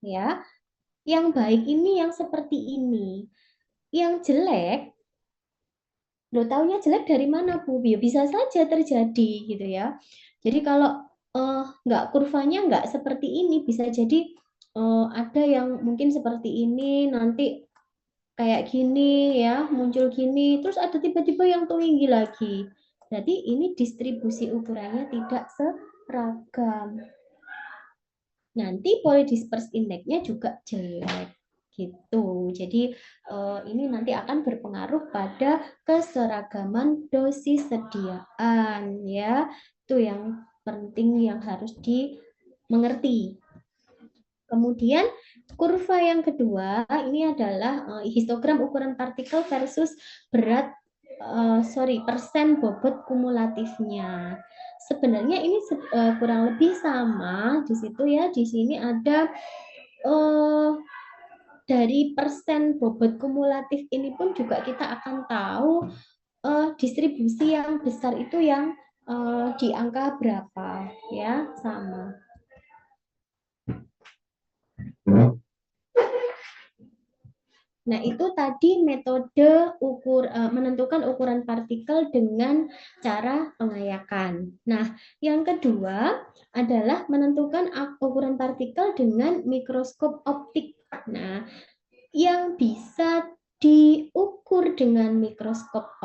A: Ya. Yang baik ini yang seperti ini. Yang jelek, taunya jelek dari mana, Bu? Ya, bisa saja terjadi gitu ya. Jadi kalau nggak, kurvanya nggak seperti ini, bisa jadi ada yang mungkin seperti ini, nanti kayak gini ya, muncul gini, terus ada tiba-tiba yang tinggi lagi. Jadi ini distribusi ukurannya tidak seragam. Nanti polydisperse index-nya juga jelek gitu. Jadi ini nanti akan berpengaruh pada keseragaman dosis sediaan ya. Itu yang penting yang harus dimengerti. Kemudian kurva yang kedua ini adalah histogram ukuran partikel versus persen bobot kumulatifnya. Sebenarnya ini kurang lebih sama di situ ya. Di sini ada dari persen bobot kumulatif ini pun juga kita akan tahu distribusi yang besar itu yang di angka berapa ya, sama. Nah, itu tadi metode menentukan ukuran partikel dengan cara pengayakan. Nah, yang kedua adalah menentukan ukuran partikel dengan mikroskop optik. Nah, yang bisa diukur dengan mikroskop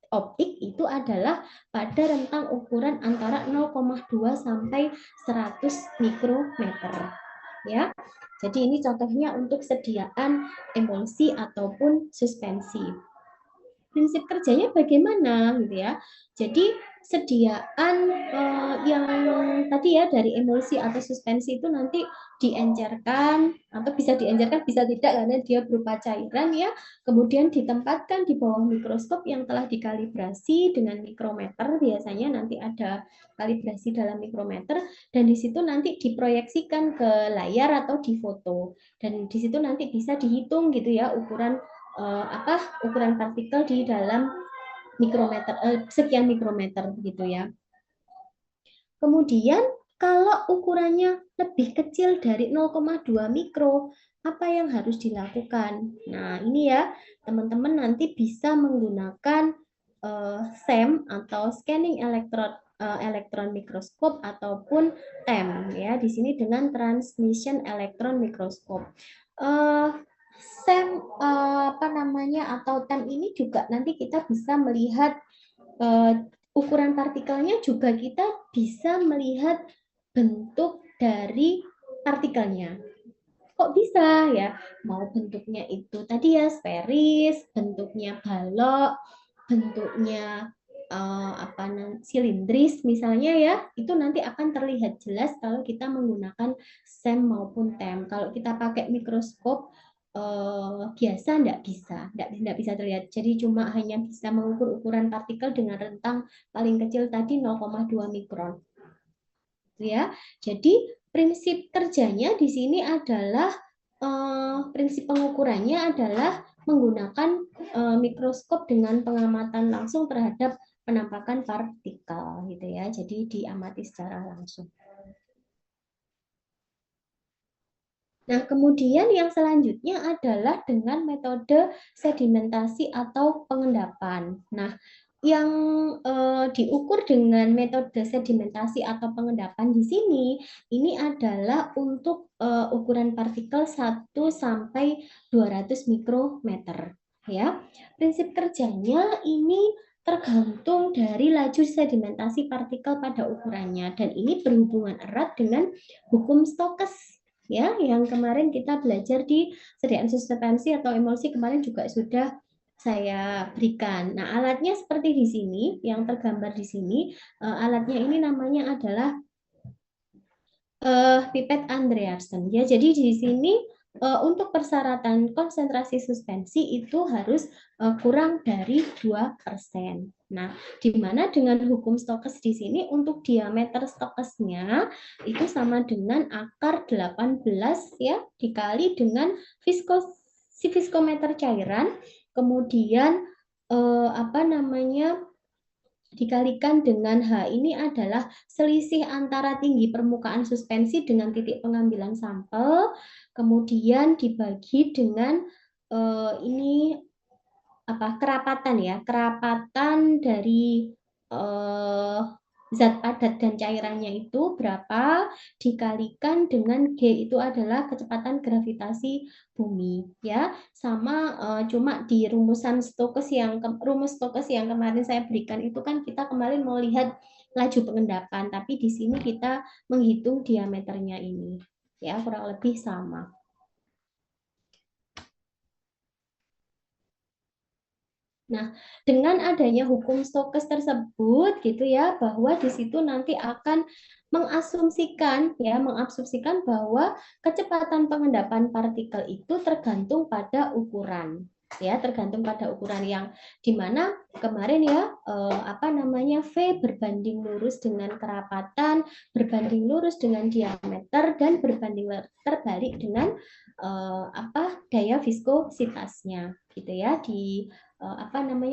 A: optik itu adalah pada rentang ukuran antara 0,2 sampai 100 mikrometer. Ya. Jadi ini contohnya untuk sediaan emulsi ataupun suspensi. Prinsip kerjanya bagaimana gitu ya. Jadi sediaan yang tadi ya dari emulsi atau suspensi itu nanti diencerkan, atau bisa diencerkan bisa tidak karena dia berupa cairan ya, kemudian ditempatkan di bawah mikroskop yang telah dikalibrasi dengan mikrometer. Biasanya nanti ada kalibrasi dalam mikrometer, dan di situ nanti diproyeksikan ke layar atau di foto, dan di situ nanti bisa dihitung gitu ya ukuran ukuran partikel di dalam mikrometer, sekian mikrometer gitu ya. Kemudian kalau ukurannya lebih kecil dari 0,2 mikro, apa yang harus dilakukan? Nah, ini ya, teman-teman nanti bisa menggunakan SEM atau scanning electron microscope ataupun TEM ya. Di sini dengan transmission electron microscope. SEM atau TEM ini juga nanti kita bisa melihat ukuran partikelnya, juga kita bisa melihat bentuk dari partikelnya. Kok bisa ya? Mau bentuknya itu tadi ya sferis, bentuknya balok, bentuknya silindris misalnya ya, itu nanti akan terlihat jelas kalau kita menggunakan SEM maupun TEM. Kalau kita pakai mikroskop biasa nggak bisa terlihat. Jadi cuma hanya bisa mengukur ukuran partikel dengan rentang paling kecil tadi 0,2 mikron. Ya, jadi prinsip kerjanya di sini adalah prinsip pengukurannya adalah menggunakan mikroskop dengan pengamatan langsung terhadap penampakan partikel gitu ya. Jadi diamati secara langsung. Nah, kemudian yang selanjutnya adalah dengan metode sedimentasi atau pengendapan. Nah, yang diukur dengan metode sedimentasi atau pengendapan di sini ini adalah untuk ukuran partikel 1 sampai 200 mikrometer ya. Prinsip kerjanya ini tergantung dari laju sedimentasi partikel pada ukurannya dan ini berhubungan erat dengan hukum Stokes ya, yang kemarin kita belajar di sediaan suspensi atau emulsi kemarin juga sudah saya berikan. Nah, alatnya seperti di sini, yang tergambar di sini. Alatnya ini namanya adalah pipet Andreasen. Ya, jadi di sini untuk persyaratan konsentrasi suspensi itu harus kurang dari 2%. Nah, di mana dengan hukum Stokes di sini untuk diameter Stokesnya itu sama dengan akar 18 ya dikali dengan viskometer cairan, kemudian dikalikan dengan H. Ini adalah selisih antara tinggi permukaan suspensi dengan titik pengambilan sampel, kemudian dibagi dengan kerapatan ya, kerapatan dari zat padat dan cairannya itu berapa dikalikan dengan G, itu adalah kecepatan gravitasi bumi ya, sama cuma di rumus Stokes yang kemarin saya berikan itu kan kita kemarin mau lihat laju pengendapan, tapi di sini kita menghitung diameternya ini ya, kurang lebih sama. Nah, dengan adanya hukum Stokes tersebut gitu ya, bahwa di situ nanti akan mengasumsikan bahwa kecepatan pengendapan partikel itu tergantung pada ukuran. Ya, tergantung pada ukuran yang dimana kemarin ya V berbanding lurus dengan kerapatan, berbanding lurus dengan diameter, dan berbanding terbalik dengan daya viskositasnya gitu ya, di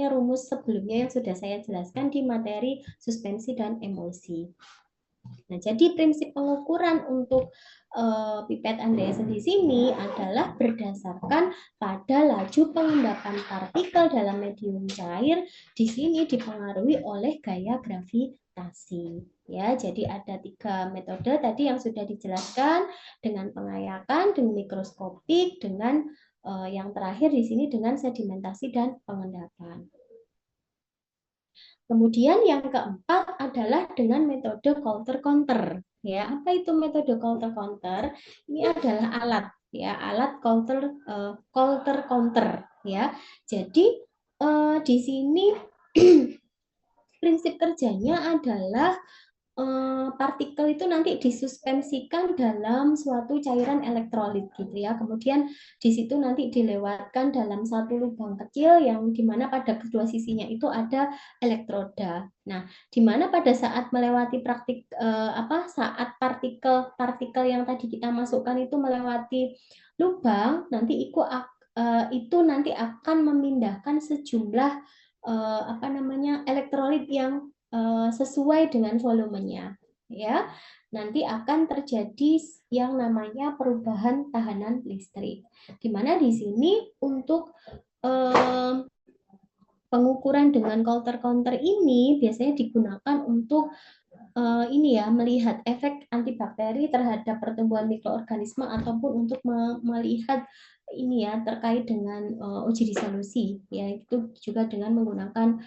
A: rumus sebelumnya yang sudah saya jelaskan di materi suspensi dan emulsi. Nah, jadi prinsip pengukuran untuk pipet Andreasen di sini adalah berdasarkan pada laju pengendapan partikel dalam medium cair. Di sini dipengaruhi oleh gaya gravitasi. Ya, jadi ada 3 metode tadi yang sudah dijelaskan, dengan pengayakan, dengan mikroskopik, dengan yang terakhir di sini dengan sedimentasi dan pengendapan. Kemudian yang keempat adalah dengan metode Coulter-Counter. Ya, apa itu metode Coulter-Counter? Ini adalah alat ya, alat Coulter-Counter ya. Jadi di sini prinsip kerjanya adalah partikel itu nanti disuspensikan dalam suatu cairan elektrolit gitu ya. Kemudian di situ nanti dilewatkan dalam satu lubang kecil yang dimana pada kedua sisinya itu ada elektroda. Nah, dimana pada saat melewati saat partikel yang tadi kita masukkan itu melewati lubang, nanti itu nanti akan memindahkan sejumlah elektrolit yang sesuai dengan volumenya ya, nanti akan terjadi yang namanya perubahan tahanan listrik, di mana di sini untuk pengukuran dengan Coulter-Counter ini biasanya digunakan untuk melihat efek antibakteri terhadap pertumbuhan mikroorganisme ataupun untuk melihat terkait dengan uji disolusi ya, itu juga dengan menggunakan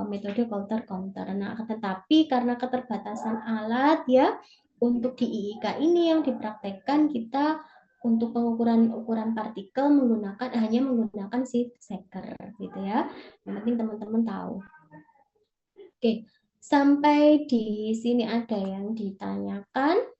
A: metode Coulter-Counter. Nah, tetapi karena keterbatasan alat ya untuk di IIK ini yang dipraktekkan kita untuk pengukuran ukuran partikel hanya menggunakan seed shaker gitu ya. Yang penting teman-teman tahu. Oke, sampai di sini ada yang ditanyakan?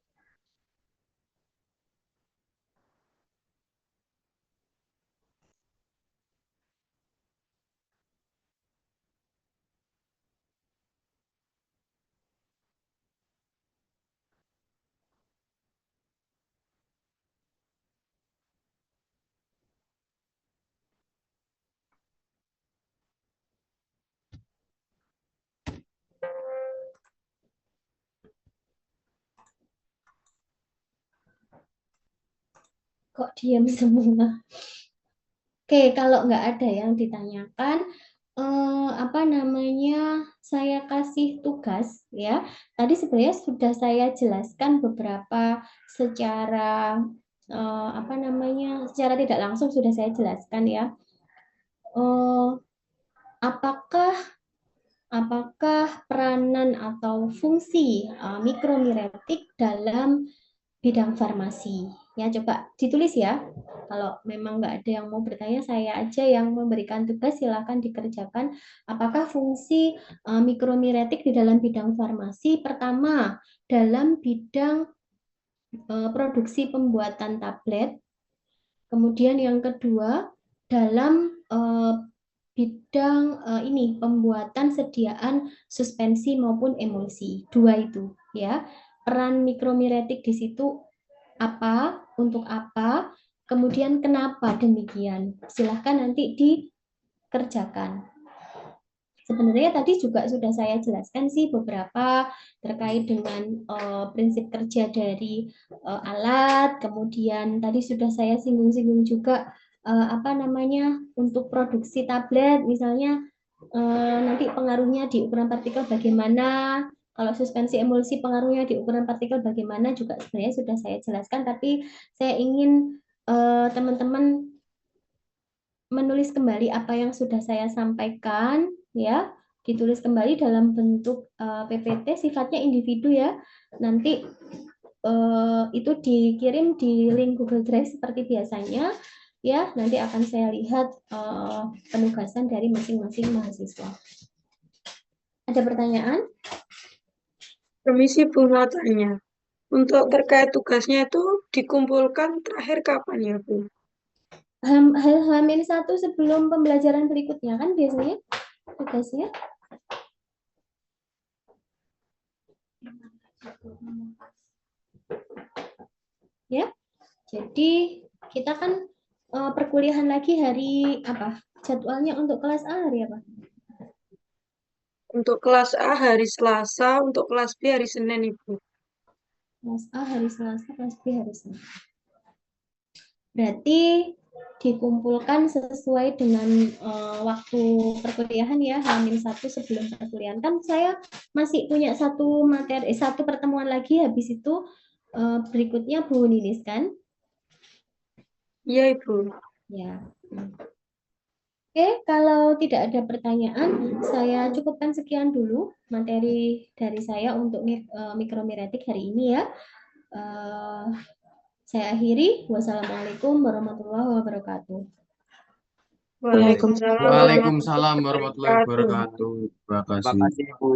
A: Kok diam semua? Oke, kalau nggak ada yang ditanyakan, apa namanya, saya kasih tugas ya. Tadi sebenarnya sudah saya jelaskan beberapa secara apa namanya, secara tidak langsung sudah saya jelaskan ya. Apakah peranan atau fungsi mikromiretik dalam bidang farmasi? Ya, coba ditulis ya. Kalau memang nggak ada yang mau bertanya, saya aja yang memberikan tugas, silakan dikerjakan. Apakah fungsi mikromiretik di dalam bidang farmasi? Pertama, dalam bidang produksi pembuatan tablet. Kemudian yang kedua, dalam bidang ini pembuatan sediaan suspensi maupun emulsi. Dua itu ya. Peran mikromiretik di situ apa, untuk apa, kemudian kenapa demikian. Silahkan nanti dikerjakan. Sebenarnya tadi juga sudah saya jelaskan sih beberapa terkait dengan prinsip kerja dari alat, kemudian tadi sudah saya singgung-singgung juga apa namanya untuk produksi tablet, misalnya nanti pengaruhnya di ukuran partikel bagaimana, kalau suspensi emulsi pengaruhnya di ukuran partikel bagaimana juga sebenarnya sudah saya jelaskan, tapi saya ingin teman-teman menulis kembali apa yang sudah saya sampaikan ya, ditulis kembali dalam bentuk PPT, sifatnya individu ya. Nanti itu dikirim di link Google Drive seperti biasanya ya. Nanti akan saya lihat penugasan dari masing-masing mahasiswa. Ada pertanyaan?
G: Permisi Bu, mau tanya. Untuk terkait tugasnya itu dikumpulkan terakhir kapan ya Bu?
A: H-1 sebelum pembelajaran berikutnya kan biasanya tugasnya. Ya, jadi kita kan perkuliahan lagi hari apa? Jadwalnya untuk kelas A hari apa?
G: Untuk kelas A hari Selasa, untuk kelas B hari Senin Ibu.
A: Kelas A hari Selasa, kelas B hari Senin. Berarti dikumpulkan sesuai dengan waktu perkuliahan ya, H-1 sebelum perkuliahan. Kan saya masih punya satu materi, satu pertemuan lagi, habis itu berikutnya Bu Ninis kan?
G: Iya Ibu.
A: Ya. Oke, kalau tidak ada pertanyaan, saya cukupkan sekian dulu materi dari saya untuk mikromiretik hari ini ya. Saya akhiri. Wassalamualaikum warahmatullahi wabarakatuh.
H: Waalaikumsalam warahmatullahi wabarakatuh. Terima kasih.
D: Terima kasih, Bu.